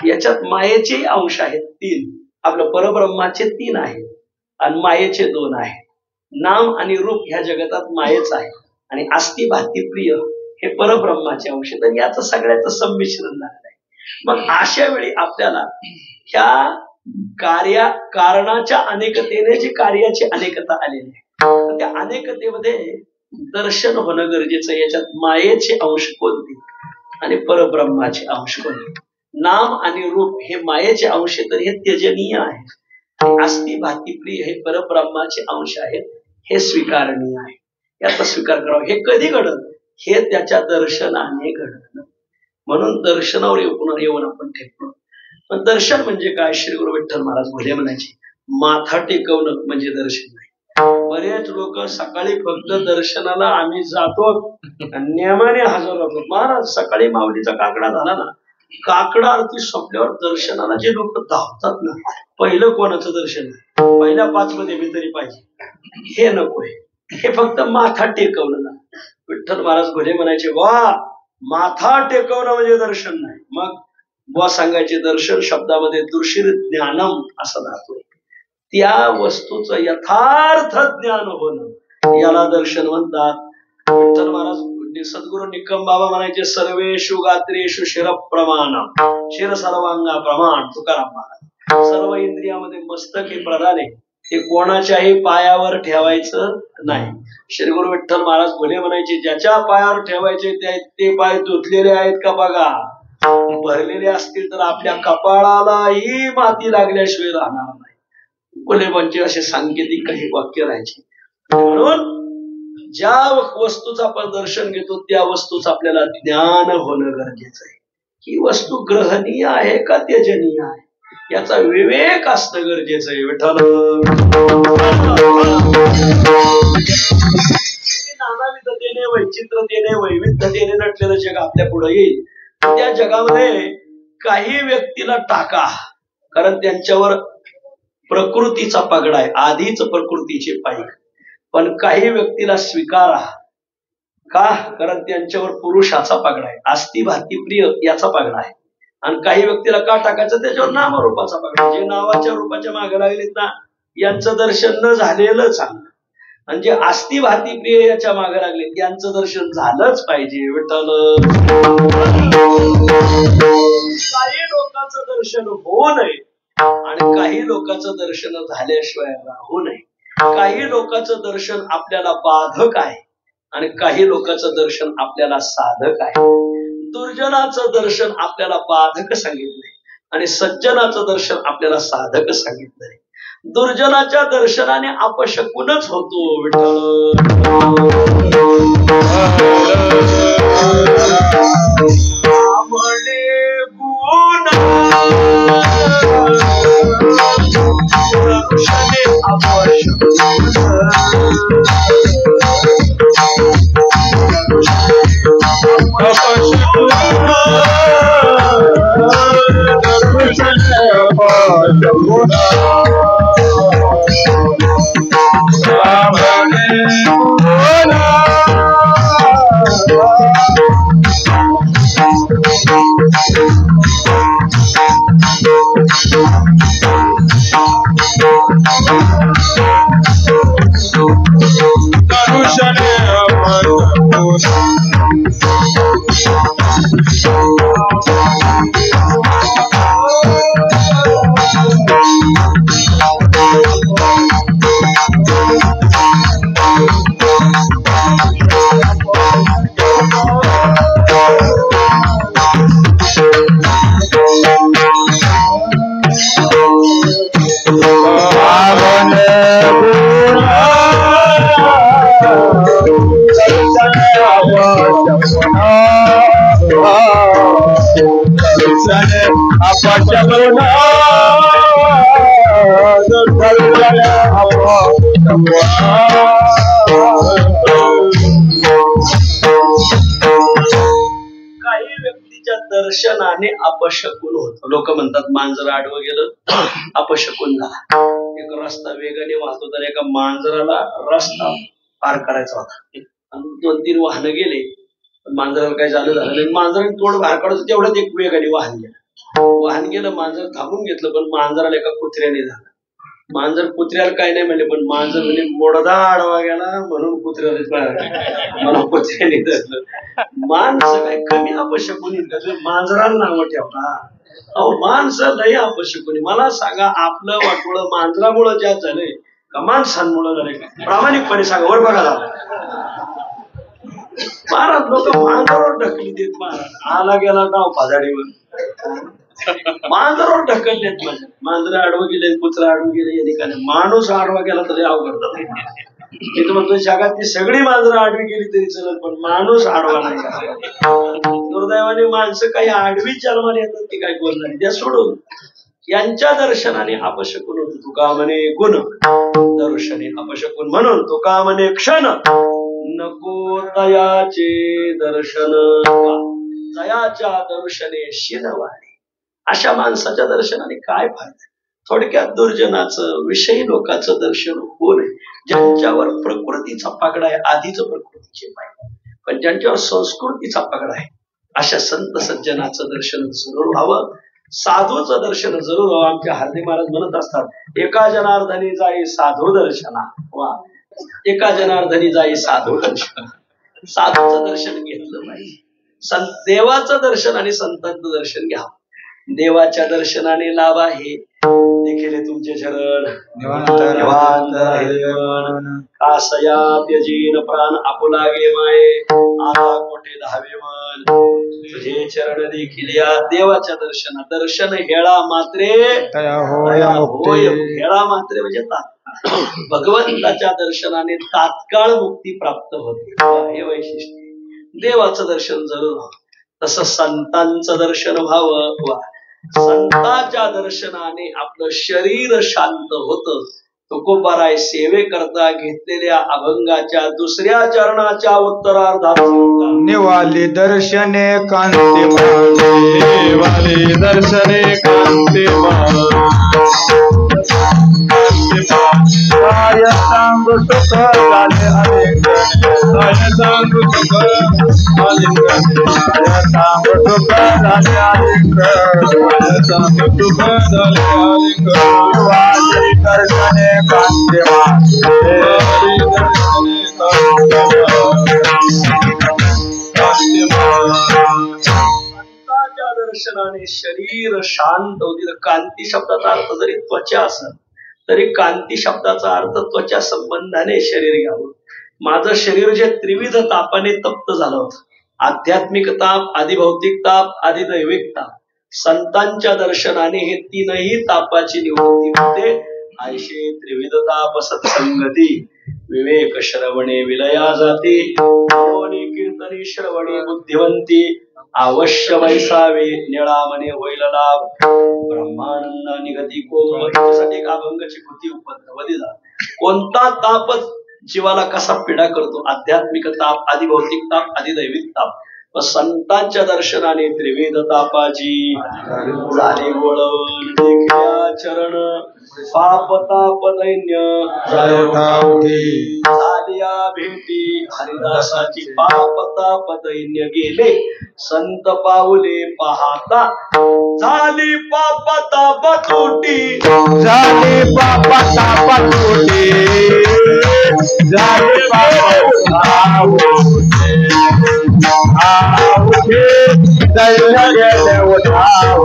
Speaker 1: याच्यात मायेचे अंश आहेत 3. आपल्या परब्रह्माचे 3 आहेत आणि मायेचे 2 आहेत. नाम आणि रूप ह्या जगतात मायेच आहे आणि अस्ति भाती प्रिय हे परब्रह्माचे अंश. तर याचं सगळ्याचं संमिश्रण झालं आहे. मग अशा वेळी आपल्याला ह्या कारणाच्या अनेकतेने जी कार्याची अनेकता आलेली आहे, त्या अनेकतेमध्ये दर्शन होणं गरजेचं. याच्यात मायेचे अंश कोणते आणि परब्रह्माचे अंश कोणते? नाम आणि रूप हे मायेचे अंश तर हे त्यजनीय आहे. अस्ति भाती प्रिय हे परब्रह्माचे अंश आहेत, हे स्वीकारणीय आहे. याचा स्वीकार करावा. हे कधी घडत? हे त्याच्या दर्शनाने घडत. म्हणून दर्शनावर येऊन आपण ठेवतो. पण दर्शन म्हणजे काय? श्री गुरु विठ्ठल महाराज भले म्हणायचे, माथा टेकवणं म्हणजे दर्शन नाही. बरेच लोक सकाळी फक्त दर्शनाला आम्ही जातो, नियमाने हजर राहतो. महाराज सकाळी माऊलीचा काकडा झाला ना, काकडा आरती संपल्यावर दर्शनाला जे लोक धावतात ना, पहिलं कोणाचं दर्शन? पहिल्या 5 मध्ये मी तरी पाहिजे. हे नकोय. हे फक्त माथा टेकवणं ना. विठ्ठल महाराज भले म्हणायचे, वा माथा टेकवणं म्हणजे दर्शन नाही. मग बुवा सांगायचे, दर्शन शब्दामध्ये दुर्शीर ज्ञानम असं धातू. त्या वस्तूचं यथार्थ ज्ञान होणं याला दर्शन म्हणतात. विठ्ठल महाराज सद्गुरु निकम बाबा म्हणायचे, सर्वेषु गात्रेषु शिर प्रमाण, शिर सर्वांगा प्रमाण. तुकाराम महाराज, सर्व इंद्रियामध्ये मस्तक हे प्रधान आहे, ते कोणाच्याही पायावर ठेवायचं नाही. श्री गुरु विठ्ठल महाराज भले म्हणायचे, ज्याच्या पायावर ठेवायचे ते पाय धुतलेले आहेत का बघा. भरलेले असतील तर आपल्या कपाळालाही माती लागल्याशिवाय राहणार नाही. कोलेबांचे असे सांकेतिक काही वाक्य राहायचे. म्हणून ज्या वस्तूचं आपण दर्शन घेतो त्या वस्तूचं आपल्याला ज्ञान होणं गरजेचं आहे. ही वस्तू ग्रहणीय आहे का त्यजनीय आहे याचा विवेक असणं गरजेचं आहे. विठ्ठल नानाविधतेने, वैचित्रतेने, वैविध्यतेने नटलेलं जग आपल्या पुढे येईल. त्या जगामध्ये काही व्यक्तीला टाका, कारण त्यांच्यावर प्रकृतीचा पगडा आहे, आधीच प्रकृतीचे पायी. पण काही व्यक्तीला स्वीकारा का? कारण त्यांच्यावर पुरुषाचा पगडा आहे, अस्ति भाती प्रिय याचा पगडा आहे. आणि काही व्यक्तीला का टाकायचं? त्याच्यावर नामरूपाचा पगडा. जे नावाच्या रूपाच्या मागे लागलेत ना, यांचं दर्शन न झालेलं चांगलं. आणि जे अस्ति भाती प्रिय याच्या मागे लागले यांचं दर्शन झालंच पाहिजे. विठ्ठल काही लोकांचं दर्शन होऊ नये आणि काही लोकांचं दर्शन झाल्याशिवाय राहू नये. काही लोकांचं दर्शन आपल्याला बाधक आहे आणि काही लोकांचं दर्शन आपल्याला साधक आहे. दुर्जनाचं दर्शन आपल्याला बाधक सांगितलंय आणि सज्जनाचं दर्शन आपल्याला साधक सांगितलंय. दुर्जनाच्या दर्शनाने अपशकुनच होतो. विठ्ठल काही व्यक्तीच्या दर्शनाने अपशकुन होत. लोक म्हणतात मांजर आडवं गेलं अपशकुन झाला. एक रस्ता वेगाने वाहतो तर एका मांजराला रस्ता पार करायचा होता आणि 2-3 वाहनं गेले पण मांजराला काही झालं नाही. मांजराने तोड बाहेर काढत तेवढ्यात एक वेगाने वाहन गेलं. मांजर थांबून घेतलं पण मांजराला एका कुत्र्याने झालं. मांजर कुत्र्याला काय नाही म्हणले पण मांजर म्हणजे मोडदा आडवा गेला म्हणून कुत्र्याला मला कुत्र्याने धरलं. माणसं काय कमी अपशकुनी मांजराला नाव ठेवता. अहो माणसं लय अपशकुनी. मला सांगा आपलं वाटोळं मांजरामुळं ज्या झालंय का माणसांमुळं झालंय का? प्रामाणिकपणे सांगा वर बघा झालं. महाराज लोक मांजरावर ढकली देत. महाराज आला गेला गाव पाजाडीवर मांजरावर ढकललेत. माझ्या मांजरा आडवं गेले कुत्रा आडवं गेले यांनी काय माणूस आडवा गेला तरी अवघड. मी तर म्हणतो जगातली सगळी मांजरं आडवी गेली तरी चलत पण माणूस आडवा नाही. दुर्दैवाने माणसं काही आडवी जन्माला येतात ती काय बोलणार त्या सोडून यांच्या दर्शनाने अपशकुन होत. तुका म्हणे गुण दर्शने अपशकुन म्हणून तुका म्हणे क्षण नको दयाचे दर्शन. दयाच्या दर्शने शिनवाणे. अशा माणसाच्या दर्शनाने काय फायदा. थोडक्यात दुर्जनाचं विषयी लोकांचं दर्शन होऊ नये. ज्यांच्यावर प्रकृतीचा पगडा आहे आधीच प्रकृतीचे पाय पण ज्यांच्यावर संस्कृतीचा पगडा आहे अशा संत सज्जनाचं दर्शन जरूर व्हावं. साधूचं दर्शन जरूर व्हावं. आमचे हार्दिक महाराज म्हणत असतात एका जनार्दनी जाई साधू दर्शना. वा एका जनार्दनी जाई साधू दर्शन. साधूचं दर्शन घेतलं पाहिजे. देवाचं दर्शन आणि संतांचं दर्शन घ्यावं. देवाच्या दर्शनाने लाभ आहे देखील तुमचे चरण कासया त्यजीन प्राण आपुलागे माये आता कोठे धावे मन तुझे चरण देखील या. देवाच्या दर्शन हेळा मात्रे होय. हेळा मात्रे म्हणजे भगवंताच्या दर्शनाने तात्काळ मुक्ती प्राप्त होते. हे वैशिष्ट्य. देवाचं दर्शन जरूर व्हावं. तसं संतांचं दर्शन व्हावं. संतांच्या दर्शनाने आपलं शरीर शांत होतं. तुकोबाराय सेवे करता घेतलेल्या अभंगाच्या 2ऱ्या चरणाच्या उत्तरार्धात
Speaker 2: निवाली दर्शने कांती निवाली दर्शने कांती काय सांग सुख झाले अनेक काय सांग सुख आलिंगन काय सांग सुख झाले अनेक काय सांग सुख झाले आलिंगन निवाली दर्शने कांती निवाली दर्शने
Speaker 1: संतांच्या दर्शनाने शरीर शांत होतील. कांती शब्दाचा अर्थ जरी त्वचा असेल तरी कांती शब्दाचा अर्थ त्वचा संबंधाने शरीर घ्यावं. माझं शरीर जे त्रिविध तापाने तप्त झालं होतं. आध्यात्मिक ताप, आदिभौतिक ताप, आदिदैविक ताप. संतांच्या दर्शनाने हे 3ही तापाची निवृत्ती होते. आयशे त्रिविध ताप सत्संगती विवेक श्रवणे विलया जाती कीर्तनी श्रवणे बुद्धिवंती अवश्य वैसावे निळामने होईल लाभ ब्रह्मानंदा निगती कोम. त्यासाठी एक अभंगाची कृती उपलब्ध. कोणता ताप जीवाला कसा पीडा करतो. आध्यात्मिक ताप, आदिभौतिक ताप, आदिदैविक ताप. संतांच्या दर्शनाने त्रिवेद तापाची झाली वळण. देखल्या चरण पाप ताप दैन्य झालिया भेटी हरिदासाची पाप ताप दैन्य गेले. संत पाऊले पाहता झाली पाप ताप तुटी
Speaker 2: झाली पाप ताप तुटी झाली पाप दैन्य गेले उठाव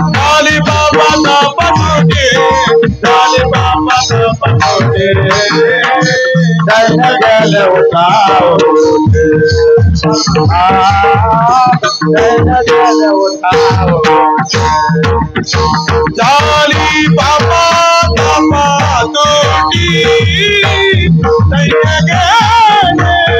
Speaker 2: झाली बाबा ताप तुटी झाली बाबा ताप तुटी दैन्य गेले उठाव दैन्य गेले उठाव झाली बाबा ताप तुटी दैन्य गेले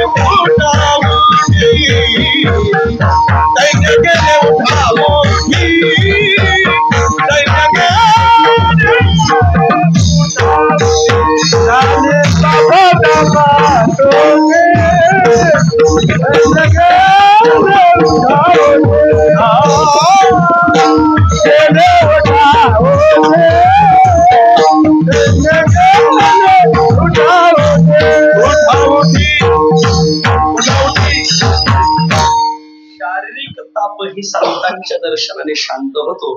Speaker 1: शारीरिक तापही संतांच्या दर्शनाने शांत होतो.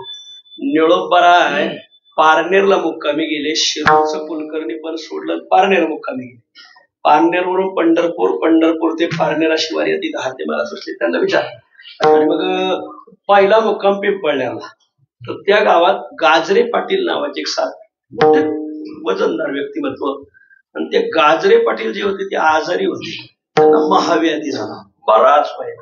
Speaker 1: निळोबराय पारनेरला मुक्कामी गेले. शिरूरचं कुलकर्णी पण सोडलं, पारनेर मुक्कामी गेले. पारनेरवरून पंढरपूर, पंढरपूर ते पारनेर अशी वारी ती 10 ते 12 असली. त्यांना विचार. आणि मग पहिला मुक्काम पिंपळण्याला. तर त्या गावात गाजरे पाटील नावाचे एक मोठे वजनदार व्यक्तिमत्व. आणि ते गाजरे पाटील जे होते ते आजारी होते. त्यांना महाव्याधी झाला बराच वेळ.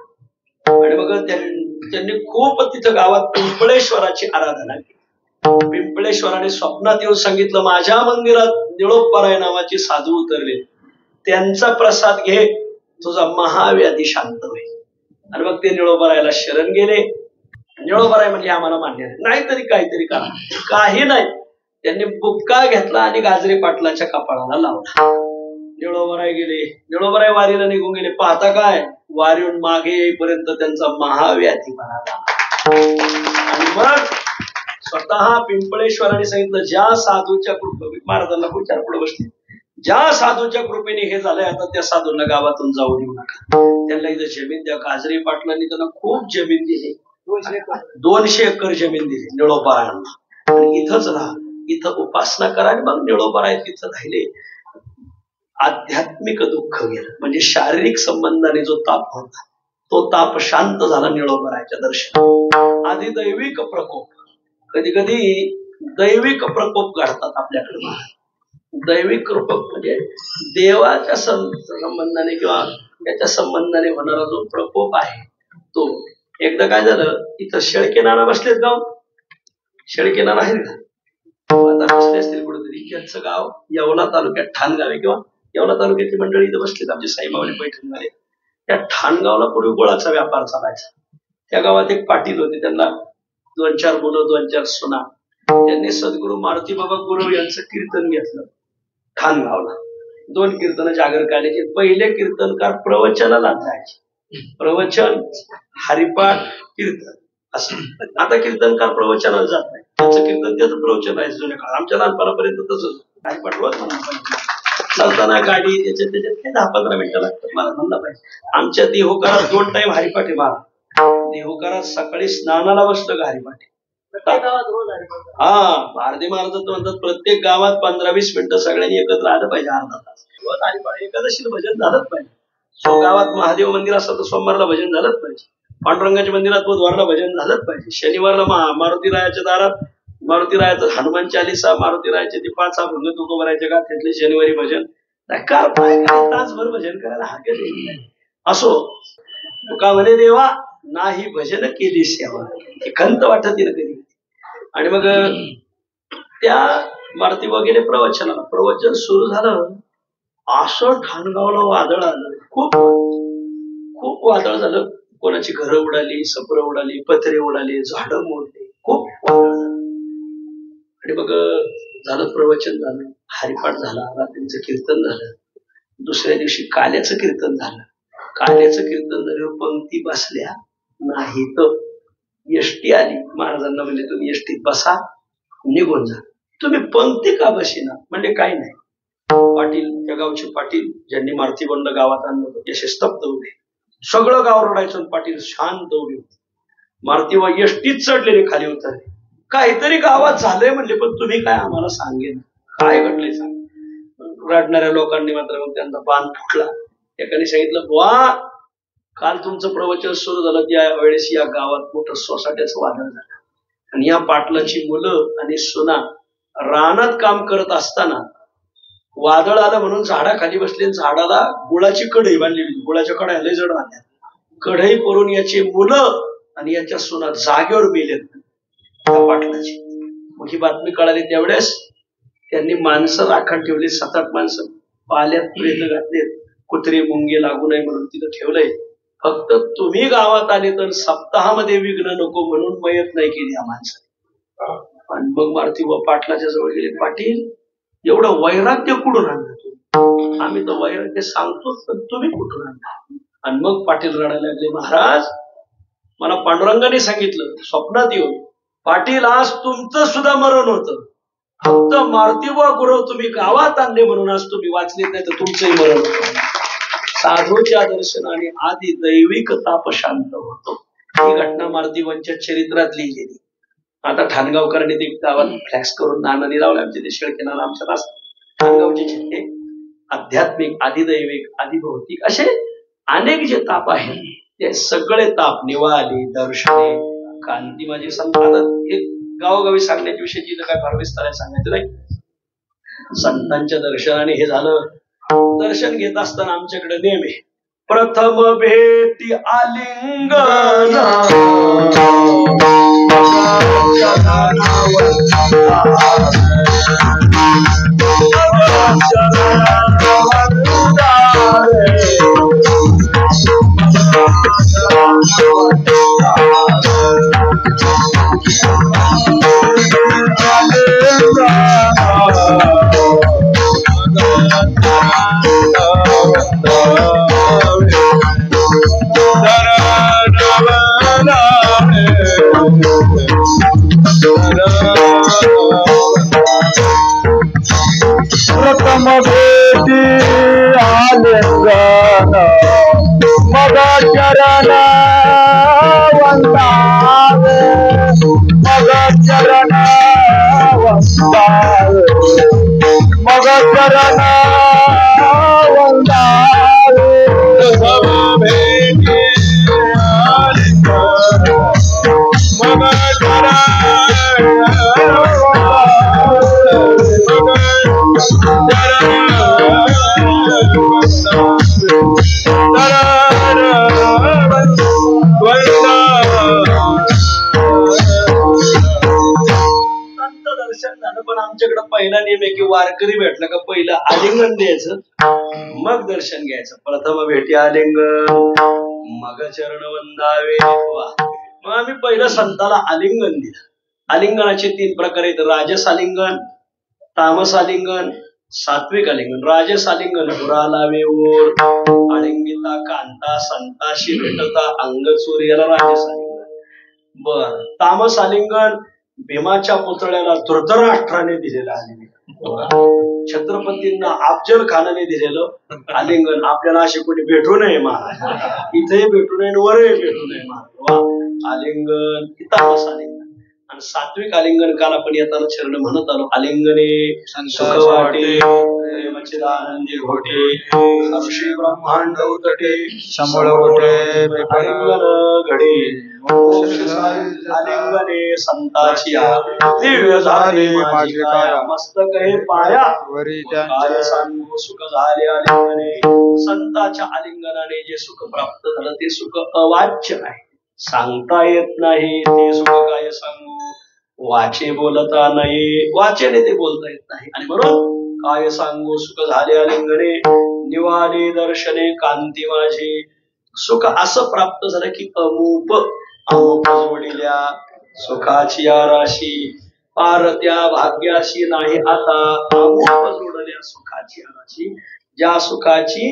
Speaker 1: आणि मग त्यांनी खूप तिथं गावात पिंपळेश्वराची आराधना केली. पिंपळेश्वराने स्वप्नात येऊन सांगितलं, माझ्या मंदिरात निळोबराय नावाचे साधू उतरले, त्यांचा प्रसाद घे, तुझा महाव्याधी शांत होईल. आणि मग ते निळोबरायला शरण गेले. निळोबराय म्हणजे आम्हाला मान्य नाही, नाहीतरी काहीतरी करा. काही नाही, त्यांनी बुक्का घेतला आणि गाजरे पाटलाच्या कपाळाला लावला. निळोबराय गेले. निळोबराय वारीला निघून गेले. पाहता काय, वारीहून मागे येईपर्यंत त्यांचा महाव्याधी बरा झाला. आणि मग स्वतः पिंपळेश्वराने सांगितलं, ज्या साधूच्या कृपेने, महाराजांना विचार पुढे बसले, ज्या साधूच्या कृपेने हे झालंय, आता त्या साधूंना गावातून जाऊ देऊ नका, त्यांना इथं जमीन द्या. गाजरे पाटलांनी त्यांना खूप जमीन दिली, 200 एकर जमीन दिली निळोबरायांना. आणि इथंच राहा, इथं उपासना करा. आणि मग निळोबराय तिथं राहिले. आध्यात्मिक दुःख गेलं, म्हणजे शारीरिक संबंधाने जो ताप होता तो ताप शांत झाला निळोबरायच्या दर्शनात. आधी दैविक प्रकोप, कधी कधी दैविक प्रकोप घडतात आपल्याकडे. दैविक प्रकोप म्हणजे देवाच्या संबंधाने किंवा त्याच्या संबंधाने होणारा जो प्रकोप आहे तो. एकदा काय झालं, इथं शेळके नाना बसलेत. गाव शेळके नाना आहेत का? आता बसले असतील कुठेतरी. यांचं गाव येवला तालुक्यात ठाणगाव आहे, किंवा येवला तालुक्याची मंडळी इथं बसलीत. आमचे साईबाबाने पैठण झाले. त्या ठाणगावला पूर्वी गुळाचा व्यापार चालायचा. त्या गावात एक पाटील होते, त्यांना 2-4 मुलं, 2-4 सुना. त्यांनी सद्गुरू मारुती बाबा गुरव यांचं कीर्तन घेतलं ठाणगावला. 2 कीर्तन जागर काढायचे. पहिले कीर्तनकार प्रवचनाला जायचे. प्रवचन, हरिपाठ, कीर्तन असं. आता कीर्तनकार प्रवचनाला जात नाही, त्याचं कीर्तन त्याचं प्रवचन आहे जुन्या काळ. आमच्या लहानपणापर्यंत तसंच. हरिपाठ रोज म्हणलं पाहिजे, चालताना गाडी त्याच्यात 10-15 मिनिटं लागतात मला म्हणलं पाहिजे. आमच्या देहूकारात 2 टाइम हरिपाठ आहे मला. देहूकारात सकाळी स्नानाला बसलं का हरिपाठ. हा, भारती महाराज म्हणतात प्रत्येक गावात 15-20 मिनिटं सगळ्यांनी एकत्र आलं पाहिजे, अर्धा तास. हरिपाठ, एकादशीला भजन झालंच पाहिजे. गावात महादेव मंदिर असतं तर सोमवारला भजन झालंच पाहिजे. पांडुरंगाच्या मंदिरात बुधवारला भजन झालंच पाहिजे. शनिवारला मारुतीरायाच्या दारात मारुतीरायाचं हनुमान चालीसा, मारुतीरायाचे ते 5 अभंग तुकोबारायच्या गाथ्यातले शनिवारी भजन. तासभर भजन करायला हरकत नाही. असो, तुका म्हणे देवा नाही भजन केली सेवा, हे खंत वाटत ना कधी. आणि मग त्या मारुती वगैरे प्रवचनाला, प्रवचन सुरू झालं, असं ठाणगावला वादळ आलं. खूप खूप वादळ झालं. कोणाची घरं उडाली, सपरं उडाली, पत्रे उडाले, झाडं मोडले, खूप वादळ झालं. आणि मग झालं, प्रवचन झालं, हरिपाठ झाला, रात्रीचं कीर्तन झालं. दुसऱ्या दिवशी काल्याचं कीर्तन झालं. काल्याचं कीर्तन झाल्यावर पंक्ती बसल्या नाहीत. एसटी आली. महाराजांना म्हणजे तुम्ही एसटीत बसा, निघून जा. तुम्ही पंक्ती का बसेना? म्हणजे काही नाही. पाटील, त्या गावचे पाटील ज्यांनी मारुती बंड गावात आणलं होतं, असे स्तब्ध उभे. सगळं गाव रडायचं, पाटील शांत उभे होते. मारुती व एसटीत चढलेले खाली उतरले. काहीतरी गावात झालंय म्हणले, पण तुम्ही काय आम्हाला सांगेन, काय घडलंय सांग. रडणाऱ्या लोकांनी मात्र मग त्यांचा बाण फुटला. एकाने सांगितलं, बुवा काल तुमचं प्रवचन सुरू झालं, त्या वेळेस या गावात मोठं सोसाट्याचं वादळ झालं. आणि या पाटलाची मुलं आणि सुना रानात काम करत असताना वादळ आलं म्हणून झाडाखाली बसले. झाडाला गुळाची कढई बांधलेली, गुळाच्या कढया लय जड राहत्या. कढई पडून याची मुलं आणि याच्या सुना जागेवर मेलेत पाटलाची. मग ही बातमी कळाली त्यावेळेस त्यांनी माणसं राखण ठेवली, 7-8 माणसं पाल्यात प्रेत घातलेत, कुत्रे मुंगे लागू नये म्हणून तिथं ठेवलंय. फक्त तुम्ही गावात आले तर सप्ताहामध्ये विघ्न नको म्हणून मयत नाही केली या माणसाने. आणि मग मारुती व पाटलाच्या जवळ गेले. पाटील, एवढं वैराग्य कुठून आणलं तू? आम्ही तो वैराग्य सांगतोच, पण तुम्ही कुठून आणता? आणि मग पाटील रडायला लागले, महाराज मला पांडुरंगाने सांगितलं स्वप्नात येऊन, पाटील आज तुमचं सुद्धा मरण होतं, फक्त मारुतीबुवा गुरव तुम्ही गावात आणले म्हणून आज तुम्ही वाचलेत, नाही तर तुमचंही मरण होतं. साधूच्या दर्शनाने आधी दैविक ताप शांत होतो. ही घटना मारुतीबांच्या चरित्रात लिहिलेली. आता ठाणगावकरांनी ते गावात फ्लॅक्स करून नानांनी लावले, आमचे ते शेळकेनाला आमच्या ठाणगावचे चिठ्ठे. आध्यात्मिक, आधिदैविक, आधिभौतिक असे अनेक जे ताप आहेत, ते सगळे ताप निवाली, दर्शने, कांती माझी संतात हे गावोगावी सांगण्याच्या विषयी काय फार विस्ताराने सांगायचं नाही. संतांच्या दर्शनाने हे झालं. दर्शन घेत असताना आमच्याकडे नेहमी प्रथम भेटी आलिंगन,
Speaker 2: प्रथम भेटी आलिंगन, मग चरण वंदावे, मग चरण वंदावे, मग चरण वंदावे. प्रथम भेटी आलिंगन, मग चरण
Speaker 1: पण आमच्याकडे पहिला नियम आहे की वारकरी भेटलं का पहिलं आलिंगन द्यायचं, मग दर्शन घ्यायचं. प्रथम भेटी आलिंगन, मग चरण वंदावे. मग आम्ही पहिलं संताला आलिंगन दिलं. आलिंगनाचे 3 प्रकार आहेत, राजस आलिंगन, तामस आलिंगन, सात्विक आलिंगन. राजस आलिंगन हुराला वेऊर, आलिंगिता कांता, संताशी भेटता अंग चोर, याला राजस आलिंगन. बर. तामस आलिंगन भीमाच्या पुतळ्याला धृतराष्ट्राने दिलेलं आलिंगन, छत्रपतींना अफजल खानाने दिलेलं आलिंगन. आपल्याला असे कोणी भेटू नये महाराज, इथेही भेटू नये वरही भेटू नये महाराज. आलिंगन तामस आलिंगन. आणि सात्विक आलिंगन काल आपण येताना चरण म्हणत आलो, आलिंगने सुख वाटे, प्रेमचिदानंदी घोटे, ऋषी ब्रह्मांड उतटे, समूळ ओटे, आलिंगन घडे, आलिंगने संताची दिव्य झाले माझी काया, मस्तक हे पाया, काय सांगू सुख झाले आलिंगने. संताच्या आलिंगनाने जे सुख प्राप्त झालं ते सुख अवाच्य आहे, सांगता येत नाही. ते सुख काय सांगू, वाचे बोलता नाही, वाचेने ते बोलता येत नाही. आणि म्हणून काय सांगू सुख झाले आलिंगने, निवाले दर्शने कांती माझी. सुख असं प्राप्त झालं की अमूप अमूप जोडिल्या सुखाची आराशी, पार त्या भाग्याशी नाही आता. अमूप जोडल्या सुखाची आराशी, ज्या सुखाची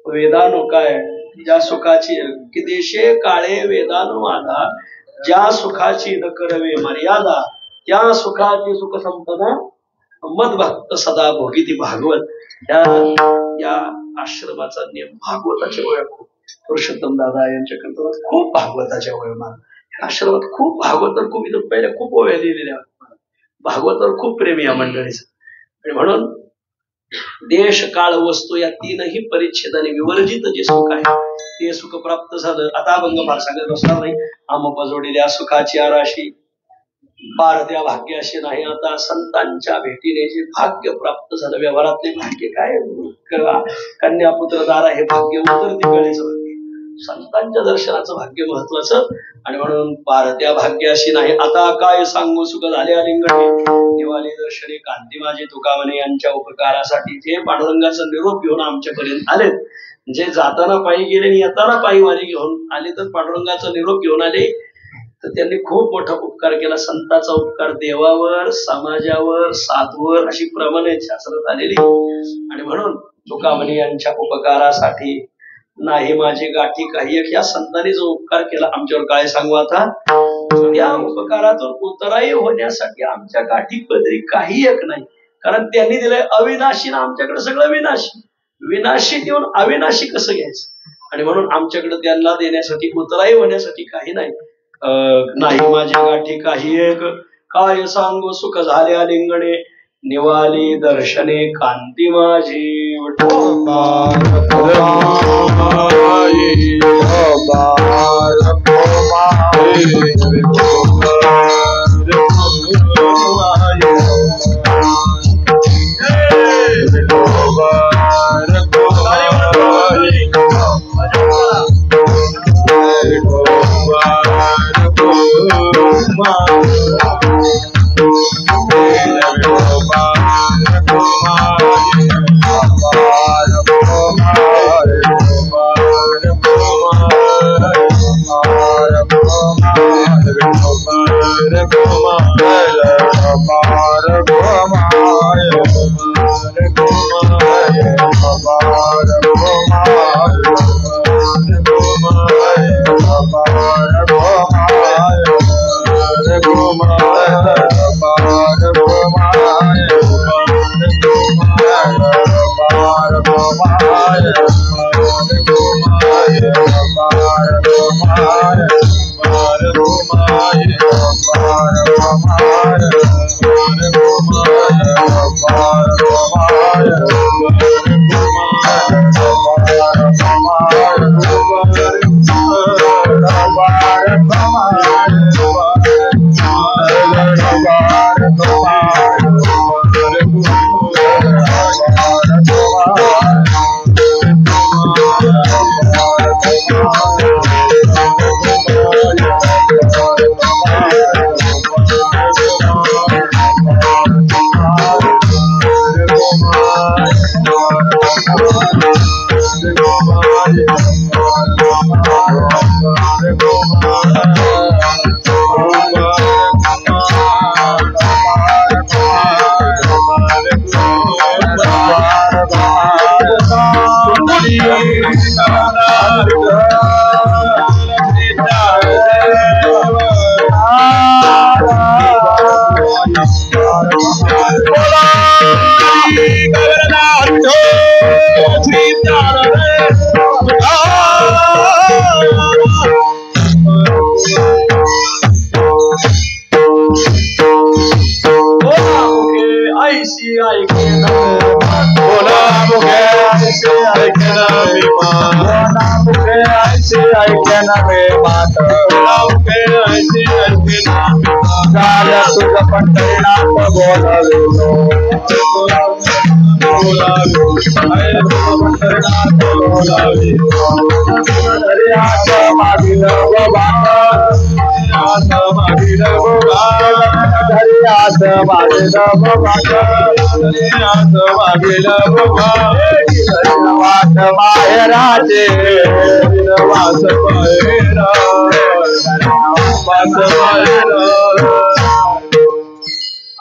Speaker 1: वेदानु काय, ज्या सुखाची की देशे काळे वेदानु माझा, ज्या सुखाची न करवे मर्यादा, त्या सुखाची सुख संपदा मदभक्त सदा भोगिती भागवत. या आश्रमाचा नियम भागवताच्या वया खूप. पुरुषोत्तम दादा यांच्याकडे खूप भागवताच्या वया मान. आश्रमात खूप भागवत, खूप इथं पहिल्या खूप ओव्या लिहिलेल्या भागवतावर खूप प्रेमी या मंडळीचं. आणि म्हणून देश काळ वस्तू या 3ही परिच्छेदाने विवर्जित जे सुख आहे ते सुख प्राप्त झालं. आता अभंग फार सांगत बसणार नाही. आमोपा जोडलेल्या सुखाची आराशी, पार त्या भाग्याशी नाही आता. संतांच्या भेटीने जे भाग्य प्राप्त झालं, व्यवहारातले भाग्य काय, कन्यापुत्र दारा हे भाग्य उतरती वेळेचं भाग्य, संतांच्या दर्शनाचं भाग्य महत्वाचं. आणि म्हणून पार त्या भाग्याशी नाही आता. काय सांगू सुख झाले आलिंगने, निवाले दर्शने कांती माझे. तुका म्हणे यांच्या उपकारासाठी जे पांडुरंगाचा निरोप घेऊन आमच्यापर्यंत आले, जे जाताना पायी गेले आणि येताना पायी वारी घेऊन आले, तर पांडुरंगाचा निरोप घेऊन आले, तर त्यांनी खूप मोठा उपकार केला. संताचा उपकार देवावर, समाजावर, साधूवर अशी प्रमाणे शास्त्रात आलेली. आणि म्हणून तुकामणी यांच्या उपकारासाठी नाही माझी गाठी काही एक, या संतांनी जो उपकार केला आमच्यावर काय सांगू आता. या उपकारातून उतराई होण्यासाठी आमच्या गाठी पदरी काही एक नाही, कारण त्यांनी दिलंय अविनाशी ना आमच्याकडे सगळं विनाशी. विनाशी देऊन अविनाशी कसं घ्यायचं, आणि म्हणून आमच्याकडे त्यांना देण्यासाठी उतराई होण्यासाठी काही नाही. नाही माझ्या गाठी काही एक, काय सांगू सुख झाल्या लिंगणे, निवाली दर्शने कांती माझी.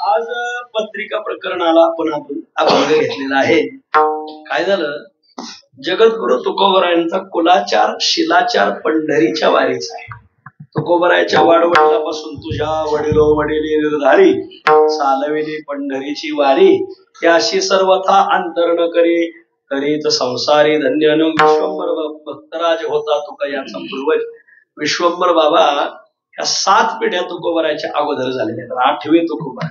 Speaker 1: आज पत्रिका प्रकरणाला आपण अभंग घेतलेला आहे. काय झालं, जगद्गुरु तुकोबरायांचा कुलाचार शिलाचार पंढरीच्या वारीचा आहे. तुकोबरायाच्या वाडवडिलापासून तुझ्या वडिलो वडिली निर्धारी चालविली पंढरीची वारी, त्याशी सर्वथा अंतर न करी तरीच संसारी धन्य न. विश्वंभर भक्तराज होता तुका याचा पूर्वज. विश्वंभर बाबा या 7 पिढ्या तुकोबराच्या अगोदर झालेल्या आहेत. 8वी तुकोबरा.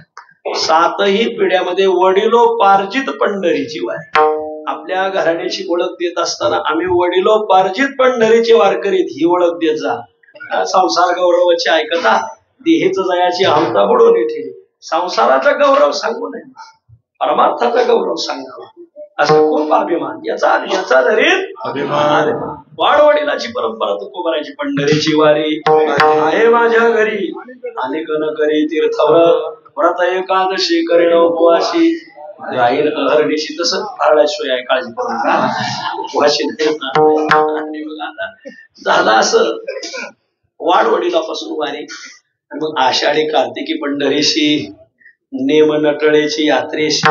Speaker 1: 7ही पिढ्यामध्ये वडिलोपार्जित पंढरीची वारी. आपल्या घराण्याची ओळख देत असताना आम्ही वडिलोपार्जित पंढरीची वारकरीत ही ओळख देत जा. संसार गौरवाची ऐकता देहेच जयाची हमता बुडून ठेवी. संसाराचा गौरव सांगू नये, परमार्थाचा गौरव सांगावा. असं खूप अभिमान याचा धरीत अभिमान. वाडवडिलाची परंपरा तुकोबराची पंढरीची वारी आहे माझ्या घरी. अनेक न करी तीर्थव्रत व्रत एकादशी करीन उपवासी राहील हरणीशी. तसं हरण्याशिवाय आहे, काळजी करू नका. उपवासी झालं असं वाडवडिलापासून वारी. मग आषाढी कार्तिकी पंढरीशी नेम नटळेची यात्रेशी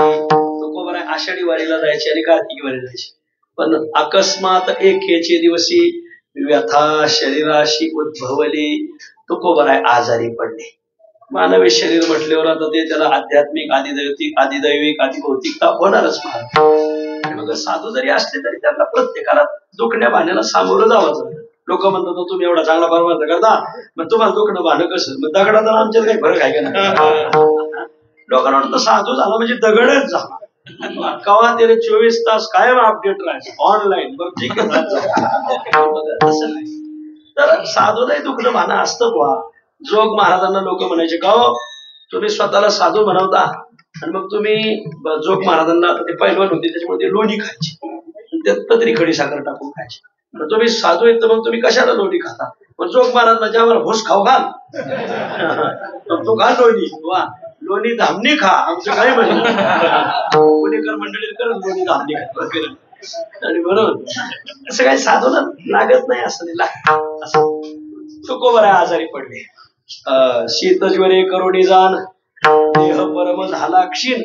Speaker 1: तुकोबाराय आषाढी वारीला जायचे आणि कार्तिकी वारीला जायचे. पण अकस्मात एकेचे दिवशी व्यथा शरीराशी उद्भवली. तुकोबाराय आजारी पडले. मानवी शरीर म्हटल्यावर आता ते त्याला आध्यात्मिक आदिदैविक आदिभौतिकता होणारच. मग साधू जरी असले तरी त्यांना प्रत्येकाला दुखण्या भाण्याला सामोरं जावं. लोक म्हणतात तुम्ही एवढा चांगला परमार्थ करता, मग तुम्हाला दुखणं भाणं कसं? मग दगडात आमच्यात काही फरक आहे का नाही? लोकांना वाटतं साधू झाला म्हणजे दगडच झाला. कवा त्याने 24 तास कायम अपडेट राहायचं ऑनलाईन. बरं ठीक आहे, तसं नाही. तर साधूलाही दुखणं भाणं असतं बुवा. जोग महाराजांना लोक म्हणायचे का हो तुम्ही स्वतःला साधू बनवता आणि मग तुम्ही जोग महाराजांना ते पैलवान होते त्याच्यामुळे ते लोणी खायचे, त्यात पत्री खडी साखर टाकून खायचे. तुम्ही साधू येत मग तुम्ही कशाला लोणी खाता? मग जोग महाराज ज्यावर भूस खाऊ घाल तो खा लोणी. वा लोणी धामणी खा आमचं काय म्हणणं. पुणेकर मंडळी करत लोणी धामणी खा आणि म्हणून असं काही साधूला लागत नाही असं असं. तुकोबाराय आजारी पडले. शीतज्वरे करुणी जाण देह परम झाला क्षीण.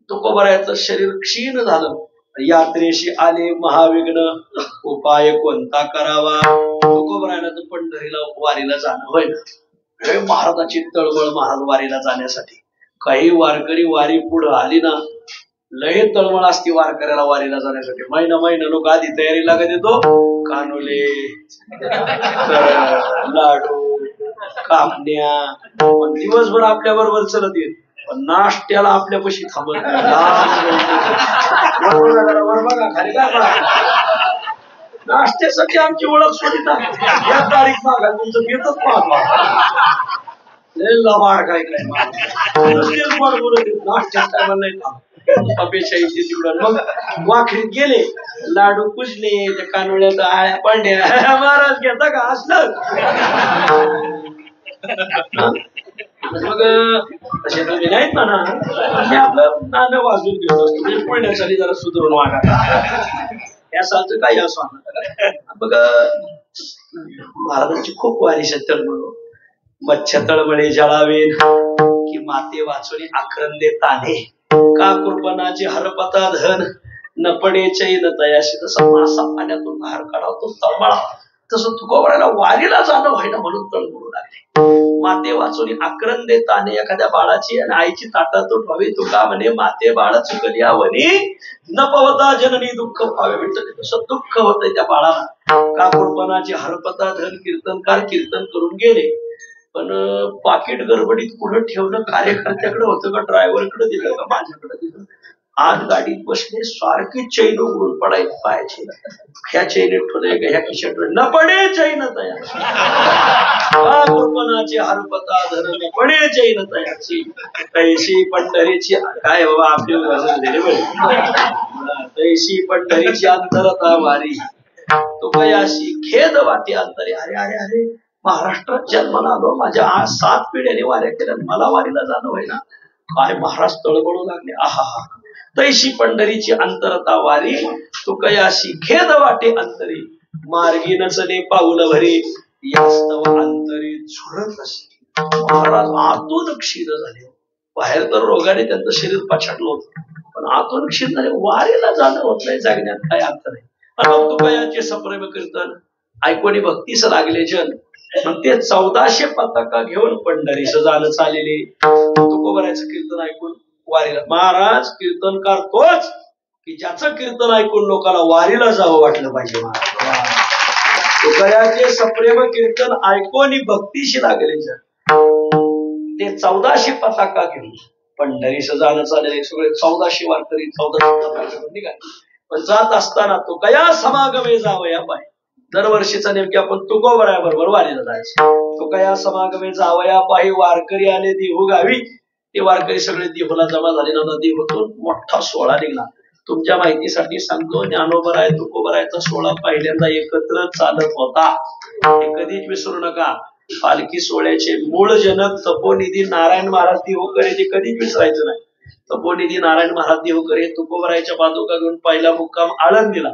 Speaker 1: तुकोबारायचं शरीर क्षीण झालं. यात्रेशी आले महाविघ्न उपाय कोणता करावा. तुकोबारायला तर पंढरीला वारीला जाणं होय ना. महाराजाची तळमळ महाराज वारीला जाण्यासाठी. काही वारकरी वारी पुढे आली ना लय तळमळ असती वारकऱ्याला वारीला जाण्यासाठी. महिना लोक आधी तयारी लागत येतो. कानोले लाडू कापण्या दिवसभर आपल्या बरोबर चलत येत पण नाश्त्याला आपल्यापाशी थांबत खाली काय नाश्त्यासाठी आमची ओळख सोडित या तारीख मागा तुमचं घेतच पाहतो. लबाड काय नाश्त्यात काय म्हणलं अपेक्षा इथे तिकडून. मग वाखरीत गेले लाडू पुजले त्या कानोळ्यात आळ्या पांड्या महाराज घेता का असलं. मग तसे तुम्ही नाहीत म्हणा मी आपलं नाणं वाजून घेतो म्हणजे पुण्यासाठी जरा सुधारून वागा या सालचं काही असं. मग महाराजांची खूप वारी तळमळ. मच्छ्य तळमळे जळावे की माते वाचून आक्रंदे ताने. का कुर्बनाचे हरपता धन न पडे चैन तयाशी. तसं मासा पाण्यातून बाहेर काढावतो तळमळा तसं तुकोबारायला वारीला जाणं व्हायला म्हणून तळमळू लागले. माते वाचून आक्रंदे ताने. एखाद्या बाळाची आणि आईची ताटातूट व्हावी. तुका म्हणे माते बाळ चुकल्या वनी न पवता जननी दुःख व्हावे. भेटत तसं दुःख होतंय त्या बाळाला. का कुर्बनाचे हरपता धन कीर्तनकार कीर्तन करून गेले पण पाकिट गडबडीत पुढे ठेवणं कार्यकर्त्याकडे होतं का ड्रायव्हरकडे दिलं का माझ्याकडे दिलं. आत गाडीत बसले सारखी चैन उघडून पडायला पाहायची. ह्या चैनीत ठेवलंय का ह्या खिशात न पडे चैन तयार. हरपता धन न पडे चैन तयाची. तैशी पंढरीची काय बाबा आपली तैशी पंढरीची अंतरता वारी. तो कयाशी खेद वाटे अंतरे. अरे अरे अरे महाराष्ट्रात जन्माला आलो माझ्या 7 पिढ्याने वाऱ्या केल्या मला वारीला जाणं होईना. काय महाराज तळमळू लागले. आहा तैशी पंढरीची अंतरता वारी. तू कयाशी खेद वाटे अंतरी. मार्गी नचले पाऊल भरी यास्तव अंतरी झुरत असे. महाराज आतून क्षीण झाले. बाहेर तर रोगाने त्यांचं शरीर पछाडलं होतं पण आतून क्षीण झाले. वारीला जाणं होत नाही जगण्यात काय अर्थ नाही. तू कयाचे सप्रेम कीर्तन ऐकोनी भक्तीस लागले जन. मग ते 1400 पताका घेऊन पंढरीस जाणं चाललेले. तुकोबारायचं कीर्तन ऐकून वारीला. महाराज कीर्तनकार तोच की ज्याचं कीर्तन ऐकून लोकांना वारीला जावं वाटलं पाहिजे. तुकोबारायचे सप्रेम कीर्तन ऐकून भक्तीशी लागले ते 1400 पताका घेऊन पंढरीस जाणं चाललेले. सगळे 1400 वारकरी 1400 पताका निघाले. पण जात असताना तो कया समागमे जावया पाय. दरवर्षीचा नेमके आपण तुकोबाराया बरोबर वारीला जायचं. तो कया समागमे जावया पायी वारकरी आले देहू गावी. ते वारकरी सगळे देहूला जमा झाले ना. देहूतून मोठा सोहळा निघला. तुमच्या माहितीसाठी सांगतो ज्ञानोबाराय तुकोबारायचा सोहळा पहिल्यांदा एकत्र चालत होता. हे कधीच विसरू नका. पालखी सोहळ्याचे मूळ जनक तपोनिधी नारायण महाराज देहूकर हे कधीच विसरायचं नाही. तपोनिधी नारायण महाराज देहूकर हे तुकोबारायच्या पादुका घेऊन पहिला मुक्काम आळंदीला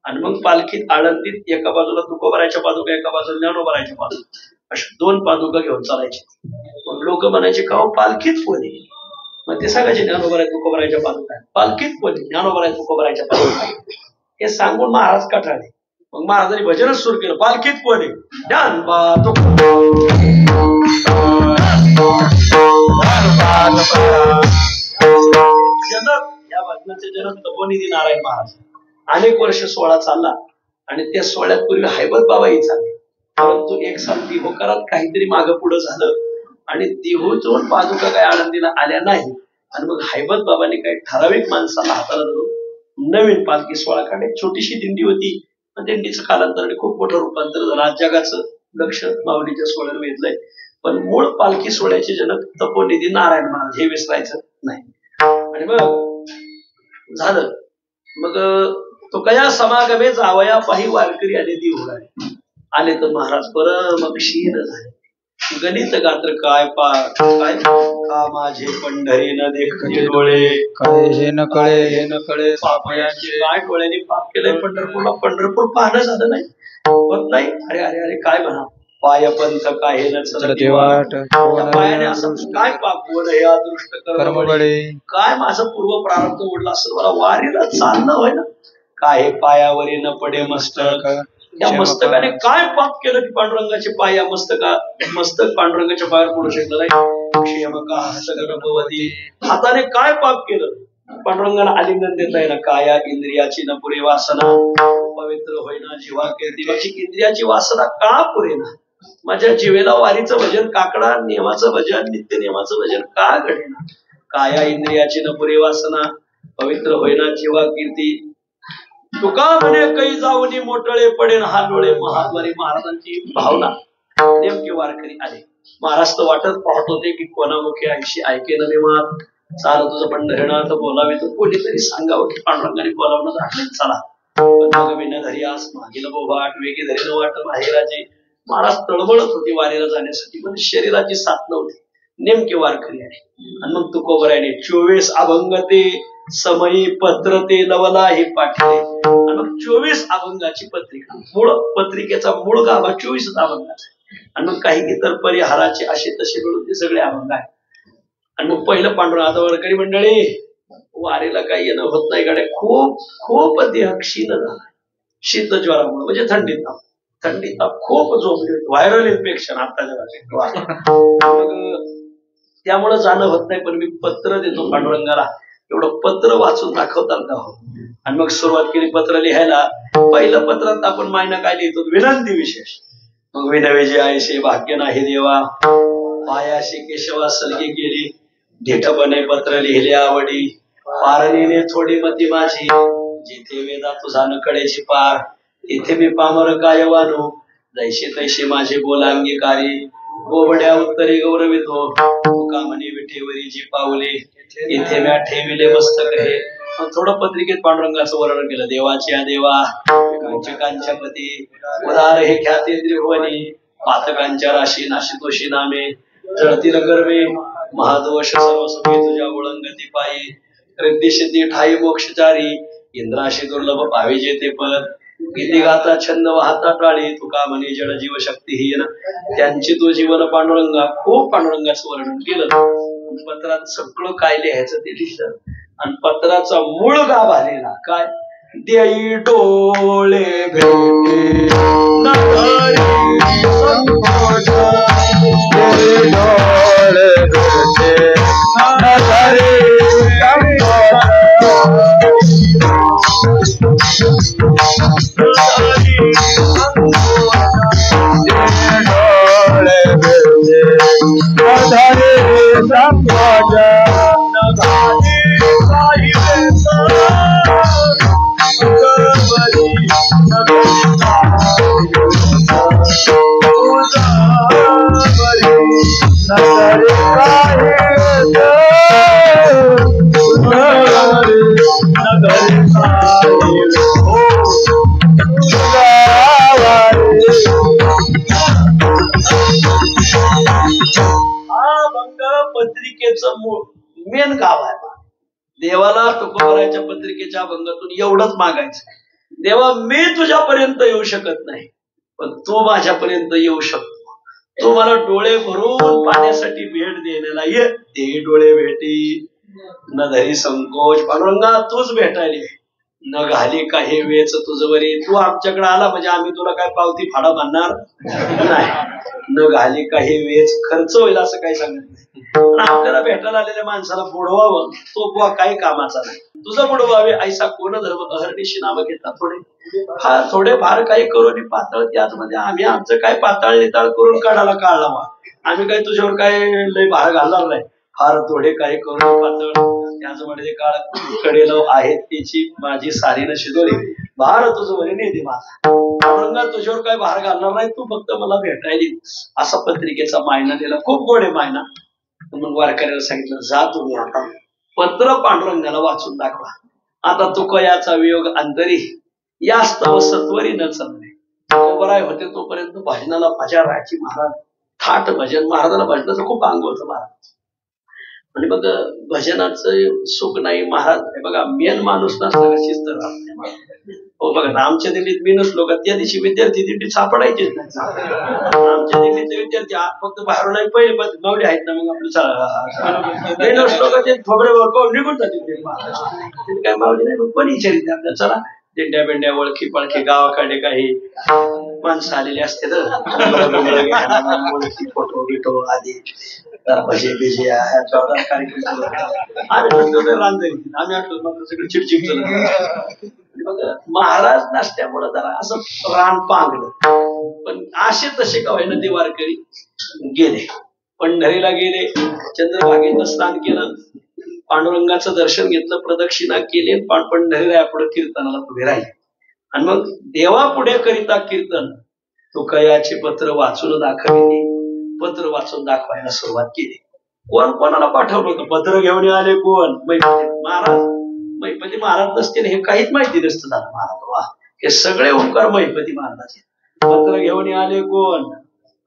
Speaker 1: आणि मग पालखीत आळंदीत एका बाजूला तुकोबारायच्या पादुका एका बाजूला ज्ञानोबारायच्या पादुका अशा 2 पादुका घेऊन चालायचे. मग लोक म्हणायचे का पालखीत कोणी मग ते सांगायचे ज्ञानोबा तुकोबराच्या पादुका पालखीत कोणी ज्ञानोबा तुकोबराच्या पादुका हे सांगून महाराज कटाळे. मग महाराजांनी भजनच सुरू केलं. पालखीत कोणी ज्ञानोबा जनक या भजनाचे जनक तपोनिधी नारायण महाराज. अनेक वर्ष सोहळा चालला आणि त्या सोहळ्यात पूर्वी हैबत बाबाही चालले. परंतु एक साल दिहोकरात काहीतरी मागं पुढं झालं आणि दिहोतून पादुका काही आळंदीला आल्या नाही. आणि मग हैबत बाबांनी काही ठराविक माणसाला हाताला धरून नवीन पालखी सोहळा काढले. छोटीशी दिंडी होती. दिंडीचं कालांतराने खूप मोठं रूपांतर झालं. आज जगाचं लक्ष माऊलीच्या सोहळ्यावर वेधलंय. पण मूळ पालखी सोहळ्याचे जनक तपोनिधी नारायण महाराज हे विसरायचं नाही. आणि मग झालं. मग तो कया समागमे जावया पाही वारकरी आले दिवळाय आले तर महाराज बरं मग शीर झाले. गणित गात्र काय काय का माझे पंढरी न देखणे डोळे
Speaker 2: कळे हे न कळे हे न कळे
Speaker 1: पापयाचे काय डोळ्याने पाप केलंय पंढरपूरला. पंढरपूर पाहणं झालं नाही होत नाही. अरे अरे अरे काय म्हणा पाय पंथ काय हे न
Speaker 2: वाट
Speaker 1: पायाने असं काय पाप बोल हे अदृष्ट
Speaker 2: कर्मबळे
Speaker 1: काय माझं पूर्व प्रारब्ध उडला असं मला वारीला चालणं होय ना. काय हे पायावरी न पडे मस्तक या मस्तकाने काय पाप केलं की पांडुरंगाचे पाय या मस्तक पांडुरंगाच्या पायावर पडू शकलं नाही. क्षेम का हस्तगणपवती हाताने काय पाप केलं पांडुरंगाला आलिंगन देता येईना. काया इंद्रियाची न पुरे वासना पवित्र होईना जीवा कीर्ती इंद्रियाची वासना का पुरेना. माझ्या जीवेला वारीचं भजन काकडा नियमाचं भजन नित्य नियमाचं भजन का घडेना. काया इंद्रियाची न पुरे वासना पवित्र होईना जीवा कीर्ती. तुका म्हणे काही जाऊनी मोठळे पडेन हा डोळे. महाद्वारी महाराजांची भावना. नेमके वारकरी आले. महाराज तर वाटत पाहत होते की कोणामुखे ऐशी ऐके नवे मात चाल तुझं पंढरीनाथ बोलावे तर कोणीतरी सांगावं की पांडुरंगाने बोलावणं झाले चला. मग विनधरी आस मागील बोभाट वेगी धरी न वाट बाहेराची. महाराज तळमळत होती वारीला जाण्यासाठी पण शरीराची साथ नव्हती. नेमके वारकरी आले आणि मग तुकोबराने 24 अभंग ते समयी पत्र ते लवला हे पाठले. आणि मग 24 अभंगाची पत्रिका. मूळ पत्रिकेचा मूळ गाभा 24 अभंगाचा. आणि मग काही इतर परिहाराचे असे तसे मिळून ते सगळे अभंग आहे. आणि मग पहिलं पांडुरंग आता वारकरी मंडळी वारीला काही येणं होत नाही गाड्या. खूप खूप देह क्षीण झाला शीत ज्वरामुळे म्हणजे थंडी ताप खूप झोपली व्हायरल इन्फेक्शन आताच्या मग त्यामुळे जाणं होत नाही. पण मी पत्र देतो पांडुरंगाला एवढं पत्र वाचून दाखवतात का हो. आणि मग सुरुवात केली पत्र लिहायला. पहिलं पत्रात आपण मायना काय लिहितो विनंती विशेष. मग विनवे जे आयसे भाग्य नाही देवा पायाशी केशवा सलगी गेली ढेठपणे पत्र लिहिले आवडी पारणीने थोडी मती माझी जिथे वेदा तुझा न कळेची पार तिथे मी पामर काय वानू जैसे तैसे माझे बोला अंगीकारी गोबड्या उत्तरी गौरवितो तुका म्हणे विठेवरी जी पावले इथे म्या ठेविले मस्तक हे. थोडं पत्रिकेत पांडुरंगाचं वर्णन केलं. देवाच्या देवा कांच्या पती उदार हे ख्याती त्रिभुवनी पातकांच्या राशी नाशितोशी नामे जळतील गर्वे महादोष सर्व सभे तुझ्या ओळंगती पायी रिद्धी सिद्धी ठाई मोक्षचारी इंद्राशी दुर्लभ पावे जेते पद किती गाता छंद वाहता टाळी तुका म्हणे जड जीव शक्तीहीन त्यांची तो जीवन पांडुरंगा. खूप पांडुरंगाचं वर्णन केलं. पत्रात सगळं काय लिहायचं ते लिहिलं. आणि पत्राचा मूळ गाभ आलेला काय देई डोळे भेटे पत्रिकेचं मेन गाव आहे. देवाला तुकोबराच्या पत्रिकेच्या अभंगातून एवढंच मागायचं देवा मी तुझ्यापर्यंत येऊ शकत नाही पण तू माझ्यापर्यंत येऊ शकतो. तू मला डोळे भरून पाण्यासाठी भेट देण्याला ये. ते डोळे भेटी न धरी संकोच पांडुरंगा तूच भेटायले न घाली काही वेच तुझं वरी तू आमच्याकडे आला म्हणजे आम्ही तुला काय पावती फाडा बांधणार नाही न घाली काही वेच खर्च होईल असं काही सांगत नाही पण आपल्याला भेटायला आलेल्या माणसाला बुडवावं तो बुवा काही कामाचा नाही तुझं बुडवावे ऐसा कोण धर्म अहर्निशी नावं घेतात थोडे फार काही करून पातळ त्याचमध्ये आम्ही आमचं काय पाताळ निताळ करून काढायला काढला आम्ही काही तुझ्यावर काय लय भार घालणार नाही फार थोडे काही करून पातळ त्याचमध्ये काळ कडेल आहेत त्याची माझी सारी न शिदोरी भार तुझं वरी नेते माझा तुझ्यावर काय भार घालणार नाही तू फक्त मला भेटायली असा पत्रिकेचा मायना दिला खूप गोड आहे मायना मग वारकऱ्याला सांगितलं जा तुम्ही आता पत्र पांडुरंगाला वाचून दाखवा आता तू कयाचा वियोग अंतरी यास्तव सत्वरी न चालले बराय होते तोपर्यंत भजनाला मजा राहायची महाराज थाट भजन महाराजाला भजनाचं खूप अंग होतं महाराज आणि मग भजनाचं सुख नाही महाराज हे बघा मेन माणूस नसला शिस्त हो बघा आमच्या दिल्लीत मी नसलो का त्या दिवशी विद्यार्थी दिंडी सापडायचेच नाही आमच्या दिल्लीतले विद्यार्थी फक्त बाहेरून नाही पहिले पण मावडी आहेत ना मग आपलं मी नसलो का ते खोबरे निघून जाते काय मावडी नाही पण विचारित आपल्या चला दिंड्या बिंड्या ओळखी पळखी गावाकडे काही माणसं आलेली असते ओळखी फोटो बिटो आधी भजे बिजे कार्यक्रम आम्ही आठवलं सगळं चिडचिड झालं महाराज नसल्यामुळं जरा असं रान पांगलं पण असे तसे का व्हायना ते वारकरी गेले पंढरीला गेले चंद्रभागेनं स्नान केलं पांडुरंगाचं दर्शन घेतलं प्रदक्षिणा केली पंढरीला पुढे कीर्तनाला पुढे राहिले आणि मग देवा पुढे करिता कीर्तन तो कयाचे पत्र वाचून दाखवले पत्र वाचून दाखवायला सुरुवात केली कोण कोणाला पाठवलं होतं पत्र घेऊन आले कोण महाराज महिपती महाराज नसतील हे काहीच माहिती नसतं झालं महाराज वा हे सगळे ओंकार महिपती महाराजाचे पत्र घेऊन आले कोण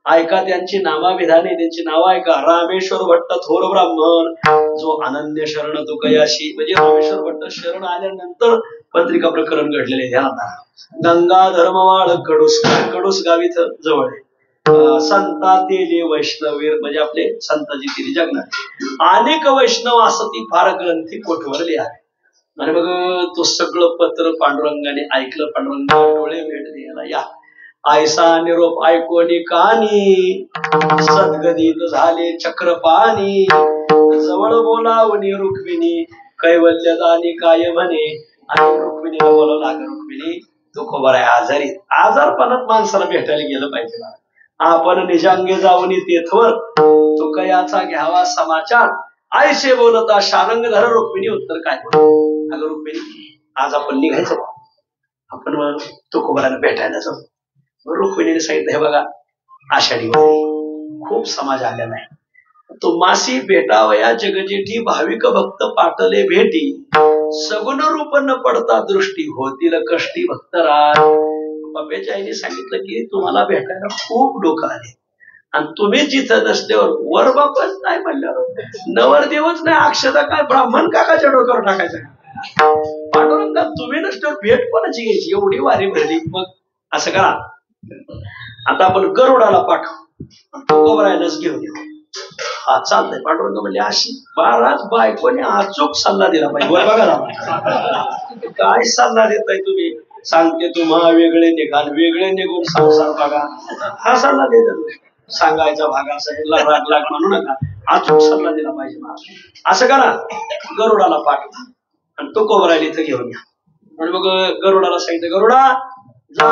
Speaker 1: ऐका त्यांची नामाविधाने त्यांची नावं ऐका रामेश्वर भट्ट थोर ब्राह्मण जो अनन्य शरण तो कयाशी म्हणजे रामेश्वर भट्ट शरण आल्यानंतर पत्रिका प्रकरण घडलेले ध्यानात गंगा धर्मवाळ कडूस गावी जवळ संता तेली वैष्णवीर म्हणजे आपले संताजी तेली जगन्नाथ अनेक वैष्णव असं ती फार ग्रंथी कोठवरली आहे आणि मग तो सगळं पत्र पांडुरंगाने ऐकलं पांडुरंगा डोळे भेट द्यायला या ऐसा निरोप ऐकोनी कानी सद्गदित झाले चक्रपाणी जवळ बोलावणी रुक्मिणी कैवल्य दानी काय म्हणे आणि रुक्मिणीला बोलावं लाग रुक्मिणी तो खबर आहे आजारी आजारपणात माणसाला भेटायला गेलं पाहिजे आपण निजांगे जाऊन तेथवर तो कयाचा घ्यावा समाचार आयशे बोलता शारंग धर रुक्मिणी उत्तर काय अगं रुक्मिणी आज आपण निघायचं आपण तो खबराला भेटायला जाऊ रुक्मिणीने सांगितलं हे बघा आषाढी खूप समाज आलेला आहे तो मासी भेटावया जगजेठी भाविक भक्त पाटले भेटी सगुण रूप न पडता दृष्टी होतील कष्टी भक्तराज बाप्याच्या आईने सांगितलं की तुम्हाला भेटायला खूप लोक आले आणि तुम्ही जिथं नसल्यावर वर बापच नाही म्हणल्यावर नवरदेवच नाही अक्षता काय ब्राह्मण काकाच्या डोक्यावर टाकायचं पांडुरंगा तुम्ही नसल्यावर भेट कोणाची घ्यायची एवढी वारी भरली मग असं करा आता आपण गरुडाला पाठवू गोबरायलाच घेऊन येऊ हा चालतंय पांडुरंग म्हणले अशी महाराज बायकोने अचूक सल्ला दिला पाहिजे वर बघा काय सल्ला देताय तुम्ही सांगते तुम्हा वेगळे निघाल वेगळे निघून संसार बघा हा सल्ला देतात सांगायचा भाग असा राग लाग म्हणू नका अचूक सल्ला दिला पाहिजे महाराज असं करा गरुडाला पाठवा आणि तो कोबरायला इथं घेऊन या आणि मग गरुडाला सांगितलं गरुडा जा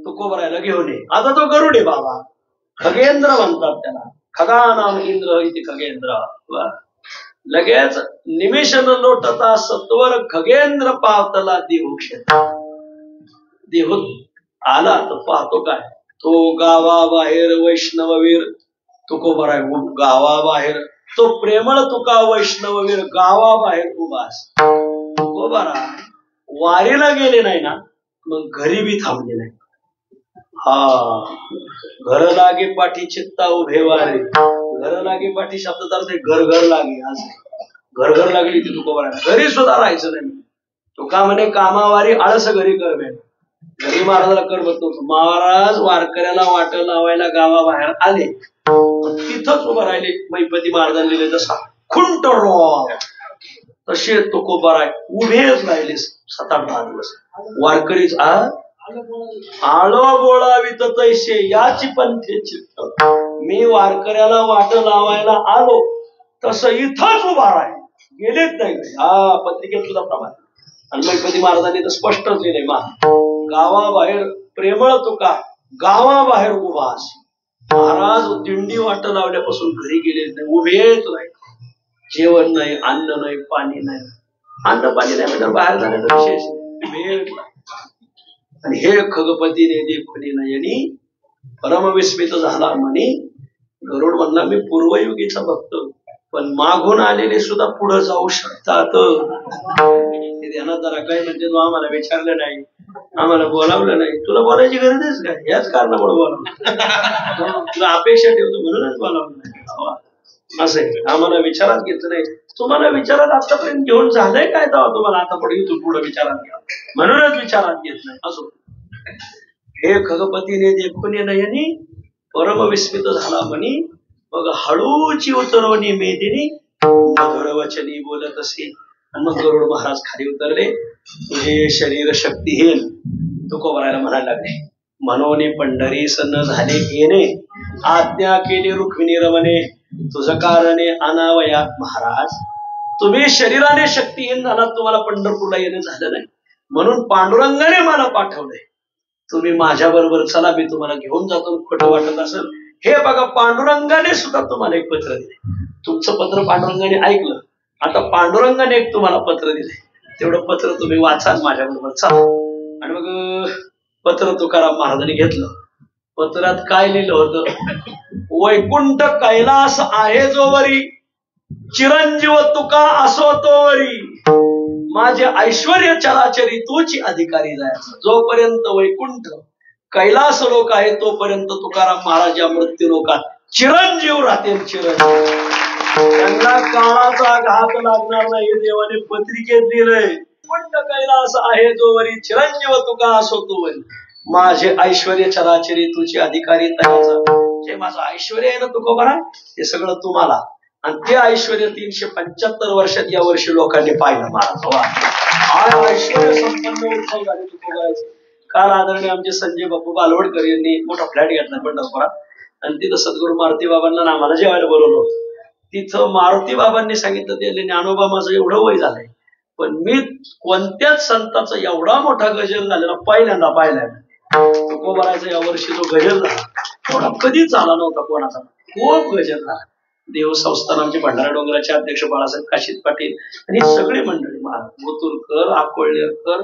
Speaker 1: तो कोबरायला घेऊन ये आता तो गरुड आहे बाबा खगेंद्र म्हणतात त्याला खगा नाम इंद्र इथे खगेंद्र लगेच निमिषन लोटता सत्वर खगेंद्र पावतला देहूत आला तर पाहतो काय तो गावाबाहेर वैष्णववीर तो कोबराय गावाबाहेर तो प्रेमळ तुका वैष्णववीर गावाबाहेर उभास कोबरा वारीला गेले नाही ना मग घरी बी थांबले नाही हा घर लागे पाठी चित्ता उभे वारे घर लागे पाठी शब्द चालते घर घर लागे आज घर घर लागली ती तुकोबरा घरी सुद्धा राहायचं नाही तुका म्हणे कामावारी आळस घरी करवे घरी महाराजाला करमत नव्हतं महाराज वारकऱ्याला वाट लावायला गावाबाहेर आले तिथंच उभं राहिले मैपती महाराजांनी लिहिले तसा खुंट तसे तुकोबाराय उभेच राहिले 7-8 दिवस. वारकरीच आळो बोळावित तैसे याची पंथे चित्त. मी वारकऱ्याला वाट लावायला आलो तसं इथंच उभा राहील, गेलेच नाही. पत्रिकेत सुद्धा प्रमाण. आणि गणपती महाराजांनी तर स्पष्टच लिहिले, गावाबाहेर प्रेमळ तुका गावाबाहेर उभा असे. महाराज दिंडी वाट लावल्यापासून घरी गेलेच नाही, उभेच नाही. जेवण नाही, अन्न नाही, पाणी नाही. अन्न पाणी नाही म्हणजे बाहेर जाण्याचा विशेष वेळ. आणि हे खगपतीने देखुनी नयनी परमविस्मित झाला म्हणे. गरुड म्हणला, मी पूर्वयुगीचा भक्त, पण मागून आलेले सुद्धा पुढे जाऊ शकतात. ध्यानात जरा काय म्हणजे तू आम्हाला विचारलं नाही, आम्हाला बोलावलं नाही. तुला बोलायची गरजच काय? याच कारणामुळे बोलावलं. तुला अपेक्षा ठेवतो म्हणूनच बोलावलं नाही. असं आहे, आम्हाला विचारात घेतलं नाही. तुम्हाला विचारात आतापर्यंत घेऊन झालंय काय तेव्हा तुम्हाला आता पुढे इथून पुढे विचारात घ्या, म्हणूनच विचारात घेत नाही. असो. हे खगपतीने देखून नयनी परमविस्मित झाला म्हणी. मग हळूची उतरवणी मेदिनी मधुर वचनी बोलत असे. आणि मग गरुड महाराज खाली उतरले. तुझे शरीर शक्तीहीन तुकोबारायला म्हणायला लागले. मनोने पंढरी सन्न झाले येणे, आज्ञा केली रुक्मिणी रमणे. तुझं कारणे अनावयात महाराज, तुम्ही शरीराने शक्तीहीन झालात, तुम्हाला पंढरपूरला येणं झालं नाही, म्हणून पांडुरंगाने मला पाठवलंय. तुम्ही माझ्या बरोबर चला, मी तुम्हाला घेऊन जातो. खोटं वाटत असेल, हे बघा पांडुरंगाने सुद्धा तुम्हाला एक पत्र दिले. तुमचं पत्र पांडुरंगाने ऐकलं, आता पांडुरंगाने एक तुम्हाला पत्र दिले. तेवढं पत्र तुम्ही वाचाल, माझ्या बरोबर चला. आणि मग पत्र तुकाराम महाराजांनी घेतलं. पत्रात काय लिहिलं होतं? वैकुंठ कैलास आहे जोवरी, चिरंजीव तुका असो तोवरी. माझे ऐश्वर्य चराचरी तूची अधिकारी जायचं. जोपर्यंत वैकुंठ कैलास लोक आहे तोपर्यंत तुकाराम महाराज या मृत्यू लोकात चिरंजीव राहतील. चिरंजीव, त्यांना काळाचा घात लागणार नाही, देवाने पत्रिकेत दिलंय. वैकुंठ कैलास आहे जोवरी, चिरंजीव तुका असो तोवरी. माझे ऐश्वर्य चराचरी तुझी अधिकारी तयाचा. जे माझं ऐश्वर्य आहे ना तुकोबारा, ते सगळं तुम्हाला. आणि ते ऐश्वर्य 375 वर्षात या वर्षी लोकांनी पाहिलं. महाराज ऐश्वर्य संपन्न उत्सव झाले तुकोबाराचे. काल आदरणीय आमचे संजय बापू बालवडकर यांनी मोठा फ्लॅट घेतला पंढरपुरात, आणि तिथं सद्गुरू मारुती बाबांना आम्हाला जेवायला बोलवलं होतं. तिथं मारुती बाबांनी सांगितलं, ते ज्ञानोबा माझं एवढं वय झालंय, पण मी कोणत्याच संताचा एवढा मोठा गजर झालेला पहिल्यांदा पाहिलाय. तुकोबाराचा या वर्षी जो गजर झाला थोडा कधीच झाला नव्हता कोणाचा. खूप गजर झाला. देवसंस्थान आमचे भंडारा डोंगराचे अध्यक्ष बाळासाहेब काशीद पाटील आणि सगळी मंडळी, महाराज गोतुरकर, आकोळेकर,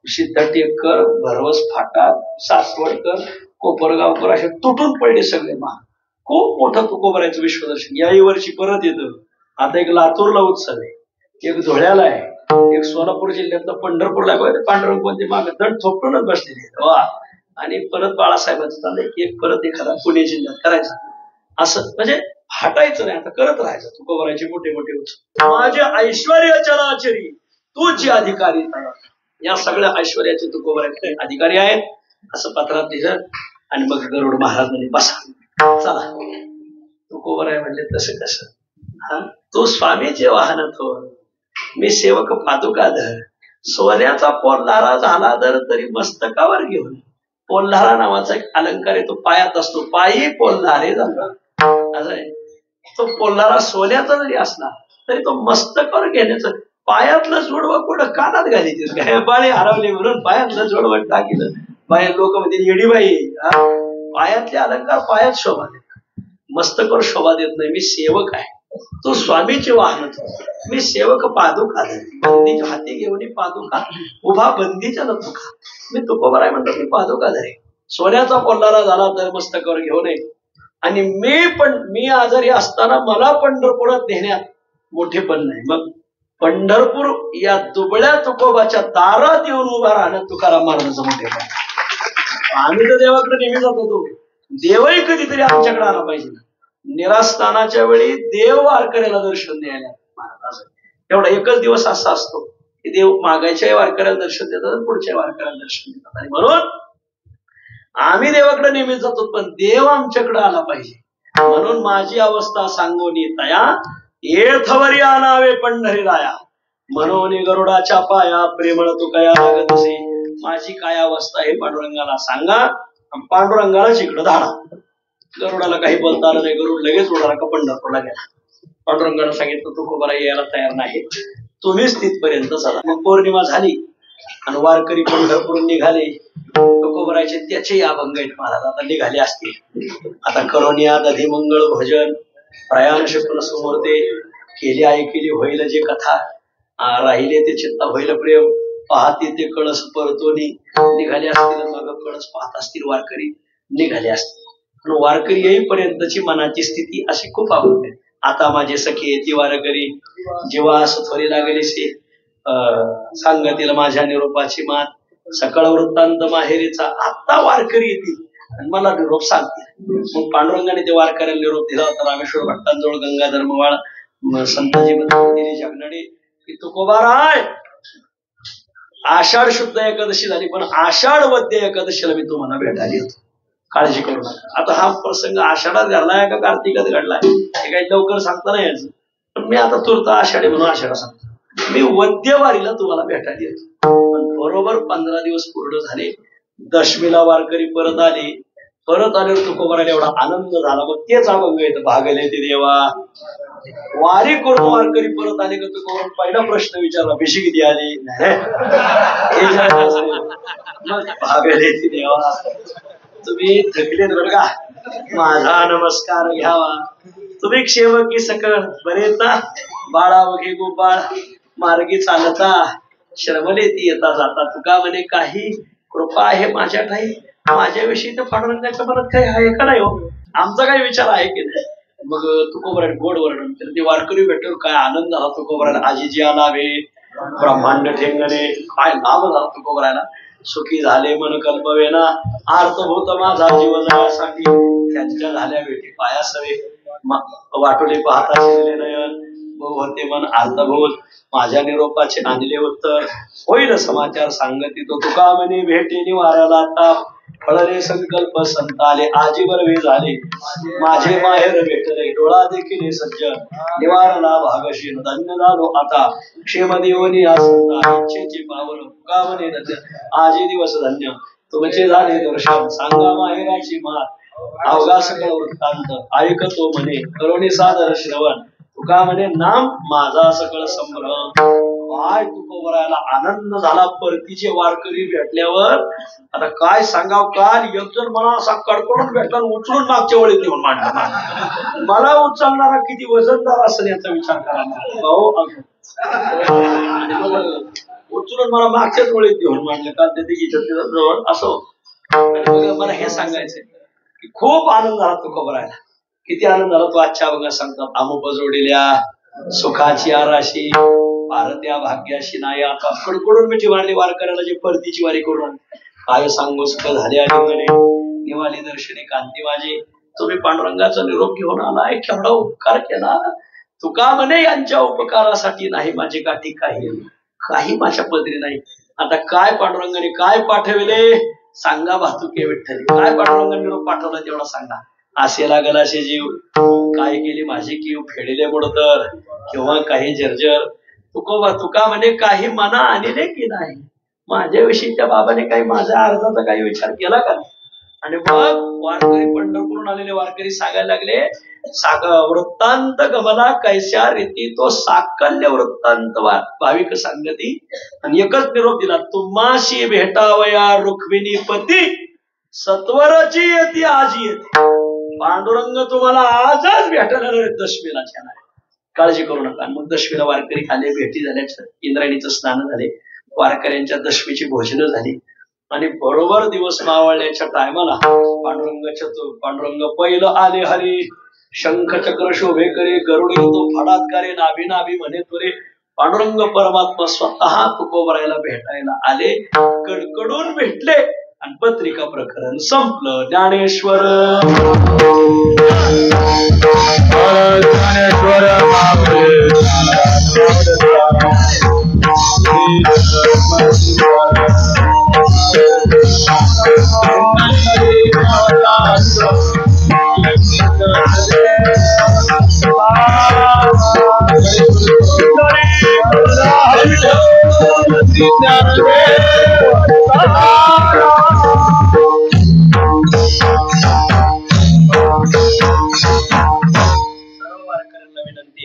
Speaker 1: सिद्धटेकर, भरवस फाटा, सासवडकर, कोपरगावकर असे तुटून पडले सगळे. महाराज खूप मोठं तुकोबाराचं विश्वदर्शन याही वर्षी परत येतं. आता एक लातूरला उत्सव आहे, एक धुळ्याला आहे, एक सोलापूर जिल्ह्यातला पंढरपूरला पांडुरंग कोणते मागे दंड थोपटूनच बसलेले. आणि परत बाळासाहेबांचं चाललंय की एक परत एखादा पुणे जिल्ह्यात करायचा. असं म्हणजे हटायचं नाही, आता करत राहायचं. तुकोबाराचे मोठे मोठे उत्सव. माझे ऐश्वर्य चराचरी तूची अधिकारी. या सगळ्या ऐश्वर्याचे तुकोबाराचे अधिकारी आहेत असं पत्रात लिहिलं. आणि मग गरुड महाराज म्हणजे बसा, चला. तुकोबाराय म्हणले, तसं कसं? तू स्वामीचे वाहन थो, मी सेवक पादुका धर. सोन्याचा पोल्हारा झाला तर तरी मस्तकावर घेऊन. पोल्हारा नावाचा एक अलंकार आहे, तो पायात असतो. पायी पोल्हारे झाला. असं आहे. तो पोल्हारा सोन्याचा जरी असला तरी तो मस्तकावर घेण्याचं. पायातलं जोडवं कुठं कानात घालायचे, बाळे हरवले म्हणून पायातलं जोडवं टाकीलं. बाहेर लोक म्हणजे येडीबाई. पायातले अलंकार पायात शोभा देतात, मस्तकावर शोभा देत नाही. मी सेवक आहे, तो स्वामीचे वाहन. मी सेवक पादुका बंदीच्या हाती घेऊन पादुका उभा बंदीच्या न तुका. मी तुकोबाराय म्हणतो, मी पादुका धरे. सोन्याचा पोल्हारा झाला तर मस्तकावर घेऊ नये. आणि मी आजारी असताना मला पंढरपुरात नेण्यात मोठेपण नाही. मग पंढरपूर या दुबळ्या तुकोबाच्या दारात येऊन उभा राहणं तुकाराम महाराजांचं मोठेपण. आम्ही तर देवाकडे नेहमी जात होतो, देवही कधीतरी आमच्याकडे आला पाहिजे. निरास्थानाच्या वेळी देव वारकऱ्याला दर्शन द्यायला महाराज. एवढा एकच दिवस असा असतो की देव मागायच्याही वारकऱ्याला दर्शन देतात आणि पुढच्या वारकऱ्याला दर्शन देतात. आणि म्हणून आम्ही देवाकडे नेहमीच जातो, पण देव आमच्याकडे आला पाहिजे. म्हणून माझी अवस्था सांगून तया येथवरी आणावे पंढरी राया. म्हणून गरुडाच्या पाया प्रेमळ तू कया लागतसे. माझी काय अवस्था आहे पांडुरंगाला सांगा. पांडुरंगाला इकडं धाडा. गरुडाला काही बोलता आलं नाही. गरुड लगेच उडाला का पंढरपूरला गेला. पांडुरंगाला सांगितलं तुकोबरा यायला तयार नाही, तुम्हीच तिथपर्यंत चला. मग पौर्णिमा झाली आणि वारकरी पंढरपूरून निघाले. तुकोबराचे त्याचे अभंग आहेत महाराज. आता निघाले असतील. आता करोनिया दधी मंगळ भजन प्रयाण शकून समोर ते केली ऐकेली होईल जे कथा राहिले ते चित्ता होईल प्रेम पाहते ते कळस परतोनी. निघाले असतील मग कळस पाहत असतील वारकरी निघाले असतील. पण वारकरी येईपर्यंतची मनाची स्थिती अशी खूप आवडते. आता माझे सखे ती वारकरी जेव्हा थोडी लागलीसे सांगतील माझ्या निरोपाची मात. सकाळ वृत्तांत माहेरीचा आता वारकरी येतील आणि मला निरोप सांगतील. मग पांडुरंगाने ते वारकऱ्याला निरोप दिला होता. रामेश्वर भट्टांजवळ गंगाधर मवाळ संताजी जगनाडे की तुकोबाराय आषाढ शुद्ध एकादशी झाली पण आषाढ वद्य एकादशीला मी तुम्हाला भेटायला येतो. काळजी करू नका. आता हा प्रसंग आषाढात घडलाय का कार्तिकात घडलाय हे काही लवकर सांगता नाही यायचं. पण मी आता तुर्त आषाढी म्हणून आषाढा सांगतो. मी वद्यवारीला तुम्हाला भेटायला येतो. बरोबर 15 दिवस पूर्ण झाले. दशमीला वारकरी परत आले. परत आल्यावर तुकोबाराला एवढा आनंद झाला. मग तेच अभंग येतं भागले ते देवा. वारी करून वारकरी परत आले का तुकोबारा पहिला प्रश्न विचारला भिशी किती आली. मग भागले ते देवा तुम्ही थकलेत बरं का. माझा नमस्कार घ्यावा. तुम्ही क्षेमकी सकळ बरे ना. बाळा वघे गोपाळ मार्गी चालता श्रमले ती येता जाता. तुका म्हणे काही कृपा आहे माझ्या ठाई. माझ्याविषयी तर पांडुरंगाच्या मनात काही आहे का नाही हो. आमचा काही विचार आहे की नाही. मग तुकोबरा गोड वर्णन तर ते वारकरी भेटून काय आनंद झाला तुकोबराला. आजीजी आलावे ब्रह्मांड ठेंगणे काय नाम झाला तुकोबराला. सुखी झाले मन कल्पवेना आर्तभूत माझा जीव जगासाठी. त्यांच्या झाल्या भेटी पायासवे वाटोले पाहता शिरले नयन. होते मन अर्थभूत माझ्या निरोपाचे आणले उत्तर. होईल समाचार सांगती तो तुका म्हणे भेटेनी वाऱ्याला ताप. फळले संकल्प संताले आजीवर वे झाले. माझे माहेर भेटले डोळा देखील सज्जन. निवारला भागशील धन्य झालो आता. क्षेम देवनी आसंता इच्छेचे पावन तुका म्हणे धन्य. आजी दिवस धन्य तुमचे झाले दर्शन. सांगा माहेराची मात अवघा सकळ वृत्तांत. ऐकतो म्हणे करुणी सादर श्रवण. तुका म्हणे नाम माझा सकळ संभ्रम. काय तुकोबराला आनंद झाला परतीचे वारकरी भेटल्यावर. आता काय सांगाव. काल एक जण मला असा कडकडून भेटला उचलून मागच्या वळीत घेऊन मांडला. मला उचलणारा किती वजनदार असेल याचा विचार करा. उचलून मला मागच्याच वळीत घेऊन मांडलं काल ते जवळ असो. मला हे सांगायचंय की खूप आनंद झाला तुकोबराला. किती आनंद झाला तो आजच्या अभंगात सांगतात. आमुप जोडील्या सुखाची आराशी भारत्या भाग्याशी नाही. आता कडकडून मिठी मारली वारकऱ्याला जे परतीची वारी करून काय सांगू सुख झाले आली म्हणे. निवाली दर्शने कांती माझी. तुम्ही पांडुरंगाचा निरोप घेऊन आलाय केवढा उपकार केला. तुका म्हणे यांच्या उपकारासाठी नाही माझी गाठी काही माझ्या पदरी नाही. आता काय पांडुरंगाने काय पाठविले सांगा भातुके विठ्ठली. काय पांडुरंगाने निरोप पाठवला तेवढा सांगा. असे लागल असे जीव काय केली माझी कीव फेडले मोडतर किंवा काही जर्जर. तुका म्हणे काही मना आणले की नाही. माझ्याविषयी त्या बाबाने काही माझ्या अर्जाचा काही विचार केला का. आणि मग वारकरी पंढरपूरून आलेले वारकरी सांगायला लागले वृत्तांत गमला कैस्या रीती तो साकल्य वृत्तांत भाविक सांगती. आणि एकच निरोप दिला तुम्हाशी भेटावया रुक्मिणी पती सत्वरची येते आजी येते. पांडुरंग तुम्हाला आजच भेटायला दशमीला छान आहे. काळजी करू नका. मग दशमीला वारकरी आले. भेटी झाल्याच्या इंद्रायणीचं स्नान झाले. वारकऱ्यांच्या दशमीची भोजनं झाली. आणि बरोबर दिवस मावळण्याच्या टायमाला पांडुरंग पहिलं आले हरी. शंख चक्र शोभे करे गरुड येतो फडात करे नाभी नाभी म्हणे तुरे. पांडुरंग परमात्मा स्वतः तुकोबराला भेटायला आले. कडकडून भेटले आणि पत्रिका प्रकरण संपलं. ज्ञानेश्वर विनंती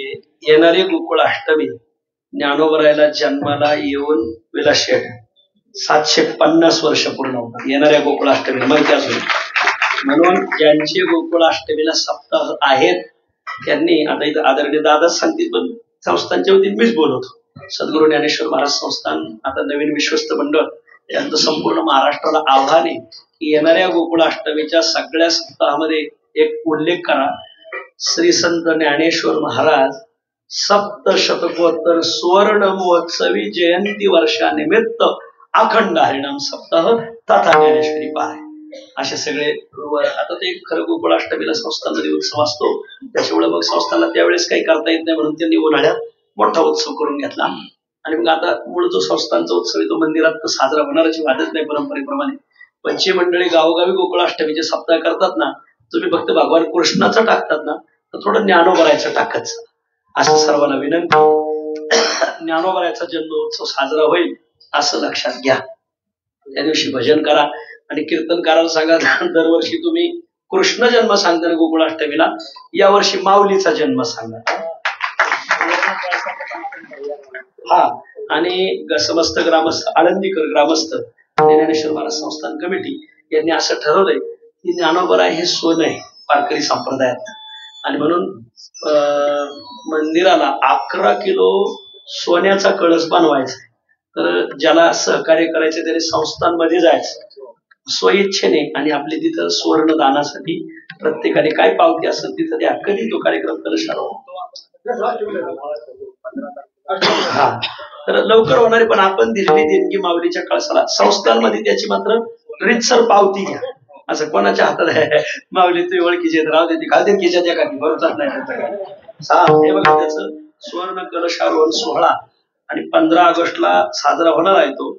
Speaker 1: आहे, येणारी गोकुळ अष्टमी ज्ञानोबरायला जन्माला येऊन विलाशेठ 750 वर्ष पूर्ण होतात येणाऱ्या गोकुळ अष्टमी माहिती असून. म्हणून ज्यांचे गोकुळ अष्टमीला सप्ताह आहेत त्यांनी आता इथं आदरणीय दादाच सांगतील, पण संस्थांच्या वतीने मीच बोलवतो. सद्गुरू ज्ञानेश्वर महाराज संस्थान आता नवीन विश्वस्त मंडळ यांचं संपूर्ण महाराष्ट्राला आव्हान आहे की येणाऱ्या गोकुळ अष्टमीच्या सगळ्या सप्ताहामध्ये एक उल्लेख करा, श्री संत ज्ञानेश्वर महाराज सप्तशतकोत्तर सुवर्ण महोत्सवी जयंती वर्षानिमित्त अखंड हरिनाम सप्ताह तथा ज्ञानेश्वरी पारायण असे सगळे. आता ते खरं गोकुळ अष्टमीला संस्थांमध्ये उत्सव असतो, त्याच्यामुळे मग संस्थांना त्यावेळेस काही करता येत नाही म्हणून त्यांनी उन्हाळ्यात मोठा उत्सव करून घेतला. आणि मग आता मूळ जो संस्थांचा उत्सव आहे तो मंदिरात तर साजरा होणारची वादच नाही परंपरेप्रमाणे. पंचमी मंडळी गावोगावी गोकुळ अष्टमीचे सप्ताह करतात ना, तुम्ही फक्त भगवान कृष्णाचं टाकतात ना तर थोडं ज्ञानोबरायचं टाकच असं सर्वांना विनंती. ज्ञानोबरायचा जन्मोत्सव साजरा होईल असं लक्षात घ्या. त्या दिवशी भजन करा आणि कीर्तनकाराला सांगा दरवर्षी तुम्ही कृष्ण जन्म सांगताना गोकुळ अष्टमीला यावर्षी माऊलीचा जन्म सांगा. हा, आणि समस्त ग्रामस्थ आळंदीकर ग्रामस्थ ज्ञानेश्वर महाराज संस्थान कमिटी यांनी असं ठरवलंय की ज्ञानोबराय हे सोनं आहे वारकरी संप्रदायात, आणि म्हणून मंदिराला 11 किलो सोन्याचा कळस बनवायचा. तर ज्याला सहकार्य करायचे त्याने संस्थांमध्ये जायचं स्वइच्छेने आणि आपले तिथं सुवर्ण दानासाठी प्रत्येकाने काय पावती असेल तिथं द्या. कधी तो कार्यक्रम कलशाला हा तर लवकर होणारे, पण आपण दिलेली देणगी माऊलीच्या कळसाला संस्थांमध्ये त्याची मात्र रीतसर पावती घ्या. असं कोणाच्या हातात आहे माऊली तुम्ही ओळखीचे राहू देते का देणगीच्या त्या काही बरोबर नाही. हे बघा त्याचं सुवर्ण कलशारोहण सोहळा आणि 15 ऑगस्टला साजरा होणार आहे तो.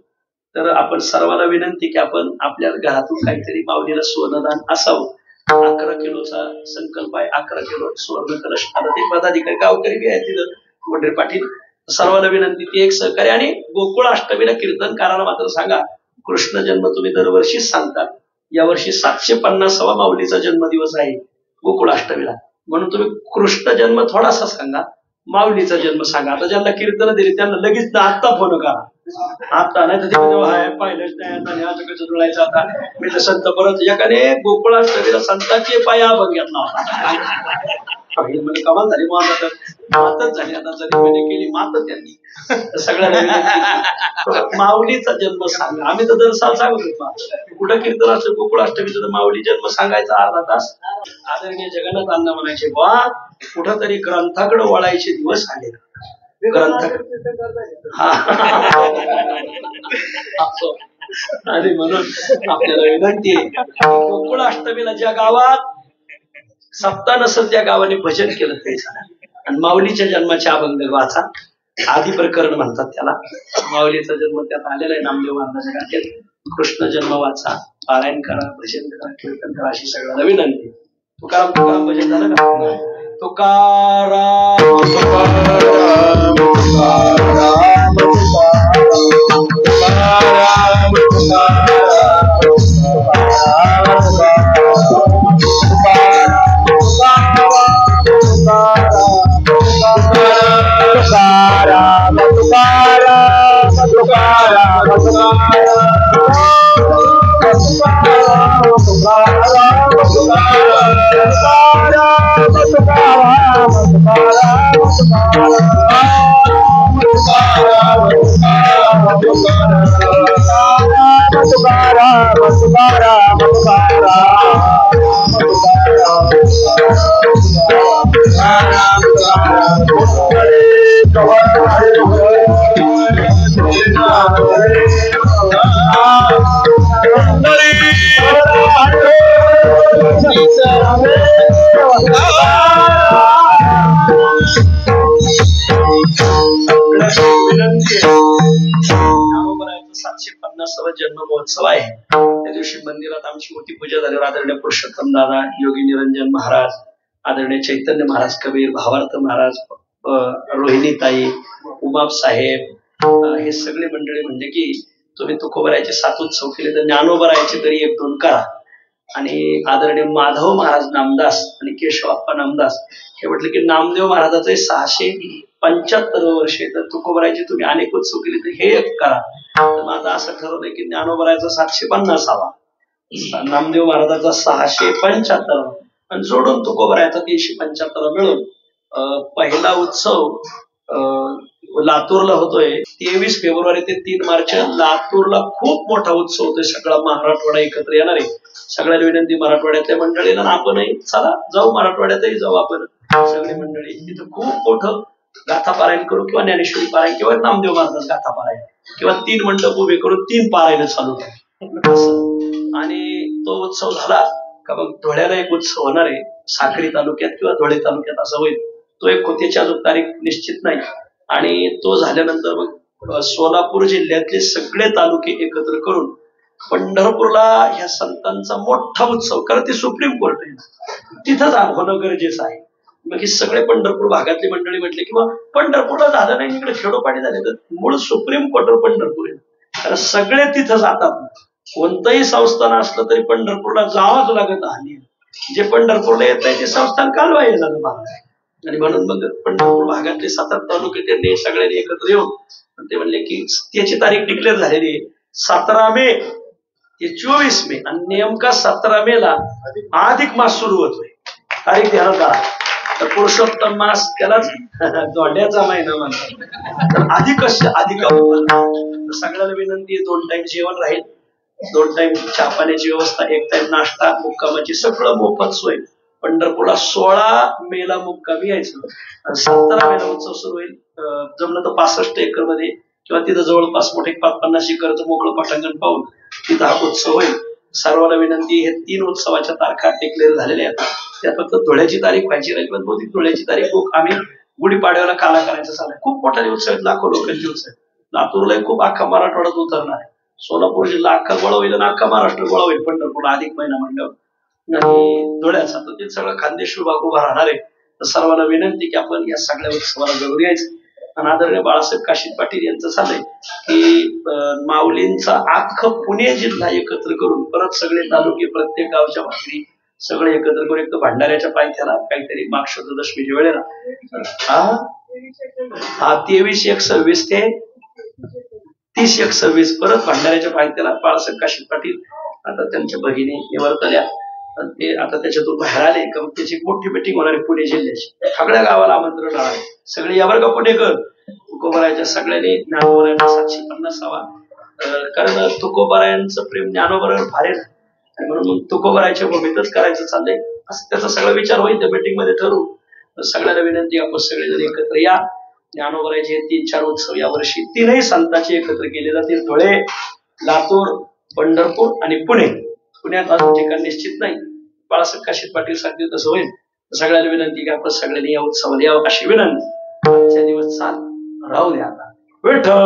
Speaker 1: तर आपण सर्वांना विनंती की आपण आपल्या घरातून काहीतरी माऊलीला सुवर्णदान असावं. 11 किलोचा संकल्प आहे, 11 किलो सुवर्ण कलश. आता ते पदाधिकारी गावकरी बी आहेत तिथं वडरे पाटील, सर्वांना विनंती की एक सहकार्य. आणि गोकुळ अष्टमीला कीर्तनकाराला मात्र सांगा कृष्ण जन्म तुम्ही दरवर्षीच सांगता, यावर्षी 750वा माऊलीचा जन्मदिवस आहे गोकुळ अष्टमीला, म्हणून तुम्ही कृष्ण जन्म थोडासा सांगा, माऊलीचा जन्म सांगा. आता ज्यांना कीर्तन दिली त्यांना लगेच आत्ता फोन करा, आता नाही तर पाहिलंच नाही आता कसं जुळायचं. आता मी तर संत परत एकाने गोकुळ अष्टमीला संतांचे पाय अभंग घेतला होता. म्हणजे कमाल झाली मग मातच झाली. आता जरी केली मात त्यांनी सगळ्यांना माऊलीचा जन्म सांगा. आम्ही तर दर साल सांगत होतो कुठं कीर्तन असतं गोकुळ अष्टमीचं तर माऊली जन्म सांगायचा अर्धा तास. आदरणीय जगन्नाथ अण्णा म्हणायचे वा कुठंतरी ग्रंथाकडे वळायचे दिवस आले. आणि म्हणून आपल्याला विनंती आहे गोकुळ अष्टमीला ज्या गावात सप्ताह नसेल त्या गावाने भजन केलं तरी चालेल. आणि माऊलीच्या जन्माचे अभंग वाचा, आदी प्रकरण म्हणतात त्याला. माऊलीचा जन्म त्यात आलेला आहे नामदेव महाराजांच्या. कृष्ण जन्म वाचा, पारायण करा, भजन करा, कीर्तन करा अशी सगळ्यांना विनंती. तुकाराम तुकाराम भजन झालं का? तुकाराम तुकाराम तुकाराम तुकाराम जन्म महोत्सव आहे. त्या दिवशी मंदिरात आमची मोठी पूजा झाल्यावर आदरणीय पुरुषोत्तम दादा, योगी निरंजन महाराज, आदरणीय चैतन्य महाराज, कबीर, भावार्थ महाराज, रोहिणीताई, उमाप साहेब, हे सगळे मंडळी म्हणजे की तुम्ही तुकोबरायचे 7 उत्सव केले तर ज्ञानोबरायचे तरी 1-2 करा. आणि आदरणीय माधव महाराज नामदास आणि केशवप्पा नामदास हे म्हटलं की नामदेव महाराजाचे 675 वर्षे, तर तुकोबरायचे तुम्ही अनेक उत्सव केले तर हे एक करा. तर माझं असं ठरवलंय की ज्ञानोबरायचा 750 हवा, नामदेव महाराजाचा 675 आणि जोडून तुकोबरायचा 375 मिळून पहिला उत्सव लातूरला होतोय 23 फेब्रुवारी ते 3 मार्च. लातूरला खूप मोठा उत्सव होतोय, सगळा मराठवाडा एकत्र येणार आहे. सगळ्याला विनंती मराठवाड्यातल्या मंडळीला, आपणही चला जाऊ, मराठवाड्यातही जाऊ आपण सगळी मंडळी. तिथं खूप मोठं गाथा पारायण करू किंवा ज्ञानेश्वरी पारायण किंवा नामदेव महाराज गाथा पारायण किंवा 3 मंडप उभे करून 3 पारायण चालू करू. आणि तो उत्सव झाला का मग धुळ्याला एक उत्सव होणार आहे साक्री तालुक्यात किंवा धुळे तालुक्यात असं होईल. तो एक त्याची अजून तारीख निश्चित नाही. आणि तो झाल्यानंतर मग सोलापूर जिल्ह्यातले सगळे तालुके एकत्र करून पंढरपूरला ह्या संतांचा मोठा उत्सव, कारण ते सुप्रीम कोर्ट आहे तिथंच होणं गरजेचं आहे. मग हे सगळे पंढरपूर भागातली मंडळी म्हटले किंवा पंढरपूरला झालं नाही इकडे खेडोपाडी झाले तर मूळ सुप्रीम कोर्ट पंढरपूर आहे, कारण सगळे तिथं जातात. कोणतंही संस्थान असलं तरी पंढरपूरला जावंच लागत. हल्ली जे पंढरपूरला येत नाही ते संस्थान कालवायला झालं महाराज. आणि म्हणून मग पंढरपूर भागातले 7 तालुके त्यांनी सगळ्यांनी एकत्र येऊन ते म्हणले की त्याची तारीख डिक्लेअर झालेली आहे 17 मे ते 24 मे आणि नेमका 17 मे ला अधिक मास सुरू होतोय. तारीख ध्यानात आला तर पुरुषोत्तम मास त्यालाच दोंड्याचा महिना म्हणतात. तर अधिक सगळ्याला विनंती आहे 2 टाइम जेवण राहील, 2 टाइम चहा पाण्याची व्यवस्था, 1 टाइम नाश्ता, मुक्कामाची सगळं मोफत सोय. पंढरपूरला 16 मेला मुक्कामी यायचं आणि 17 मेला उत्सव सुरू होईल. जमलं तर 65 एकर मध्ये किंवा तिथं जवळपास मोठे 50 एकरचं मोकळं पटांगण पाहून तिथं हा उत्सव होईल. सर्वांना विनंती, हे 3 उत्सवाच्या तारखा डिक्लेअर झालेल्या आहेत. त्यात फक्त धुळ्याची तारीख व्हायची नाही, पण बहुतेक धुळ्याची तारीख आम्ही गुढीपाडव्याला काला करायचं चालू. खूप मोठा उत्सव आहेत, लाखो लोकांचे उत्सव आहेत. लातूरलाही खूप अख्खा मराठवाड्यात उतरणार आहे. सोलापूर जिल्हा अख्खा गोळा होईल आणि अख्खा महाराष्ट्र गोळा होईल पंढरपूरला अधिक महिना म्हणल्यावर. आणि धुळ्याचा तर ते सगळं खानदेश विभाग उभा राहणार आहे. तर सर्वांना विनंती की आपण या सगळ्या उत्सवाला जरूर यायचं. आणि आदरणीय बाळासाहेब काशीद पाटील यांचं चाललंय की माऊलींचा अख्खं पुणे जिल्हा एकत्र करून परत सगळे तालुके प्रत्येक गावच्या भाकरी सगळे एकत्र करून एक भंडाऱ्याच्या पायथ्याला काहीतरी मागशुद्ध दशमीच्या वेळेला 23-1-26 ते 30-1-26 परत भंडाऱ्याच्या पायथ्याला बाळासाहेब काशीद पाटील आता त्यांच्या भगिनी निवर्तल्या ते आता त्याच्यातून बाहेर आले का मग त्याची मोठी मिटिंग होणार आहे पुणे जिल्ह्याची. सगळ्या गावाला आमंत्रण आहे, सगळे यावर का पुणेकर तुकोबारायांच्या सगळ्यांनी ज्ञानोबारायांना 750 हवा, कारण तुकोबारायांचं प्रेम ज्ञानोबारावर फार आहे आणि म्हणून मग तुकोबारायच्या भूमीतच करायचं चाललंय असं त्याचा सगळा विचार होईल त्या मीटिंग मध्ये ठरवू. सगळ्याला विनंती आपण सगळेजण एकत्र या. ज्ञानोबारायचे 3-4 उत्सव यावर्षी 3ही संतांचे एकत्र केले जातील. धुळे, लातूर, पंढरपूर आणि पुणे. पुण्यात अजून ठिकाण निश्चित नाही, बाळासाहेब काशीद पाटील सांगतील तसं होईल. सगळ्याला विनंती की आपण सगळ्यांनी या उत्सवाला यावं अशी विनंती. आजच्या दिवस चाल राहू द्या आता. विठ्ठल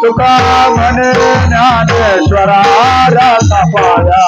Speaker 2: तुका म्हणे ज्ञानेश्वरा रसा पाया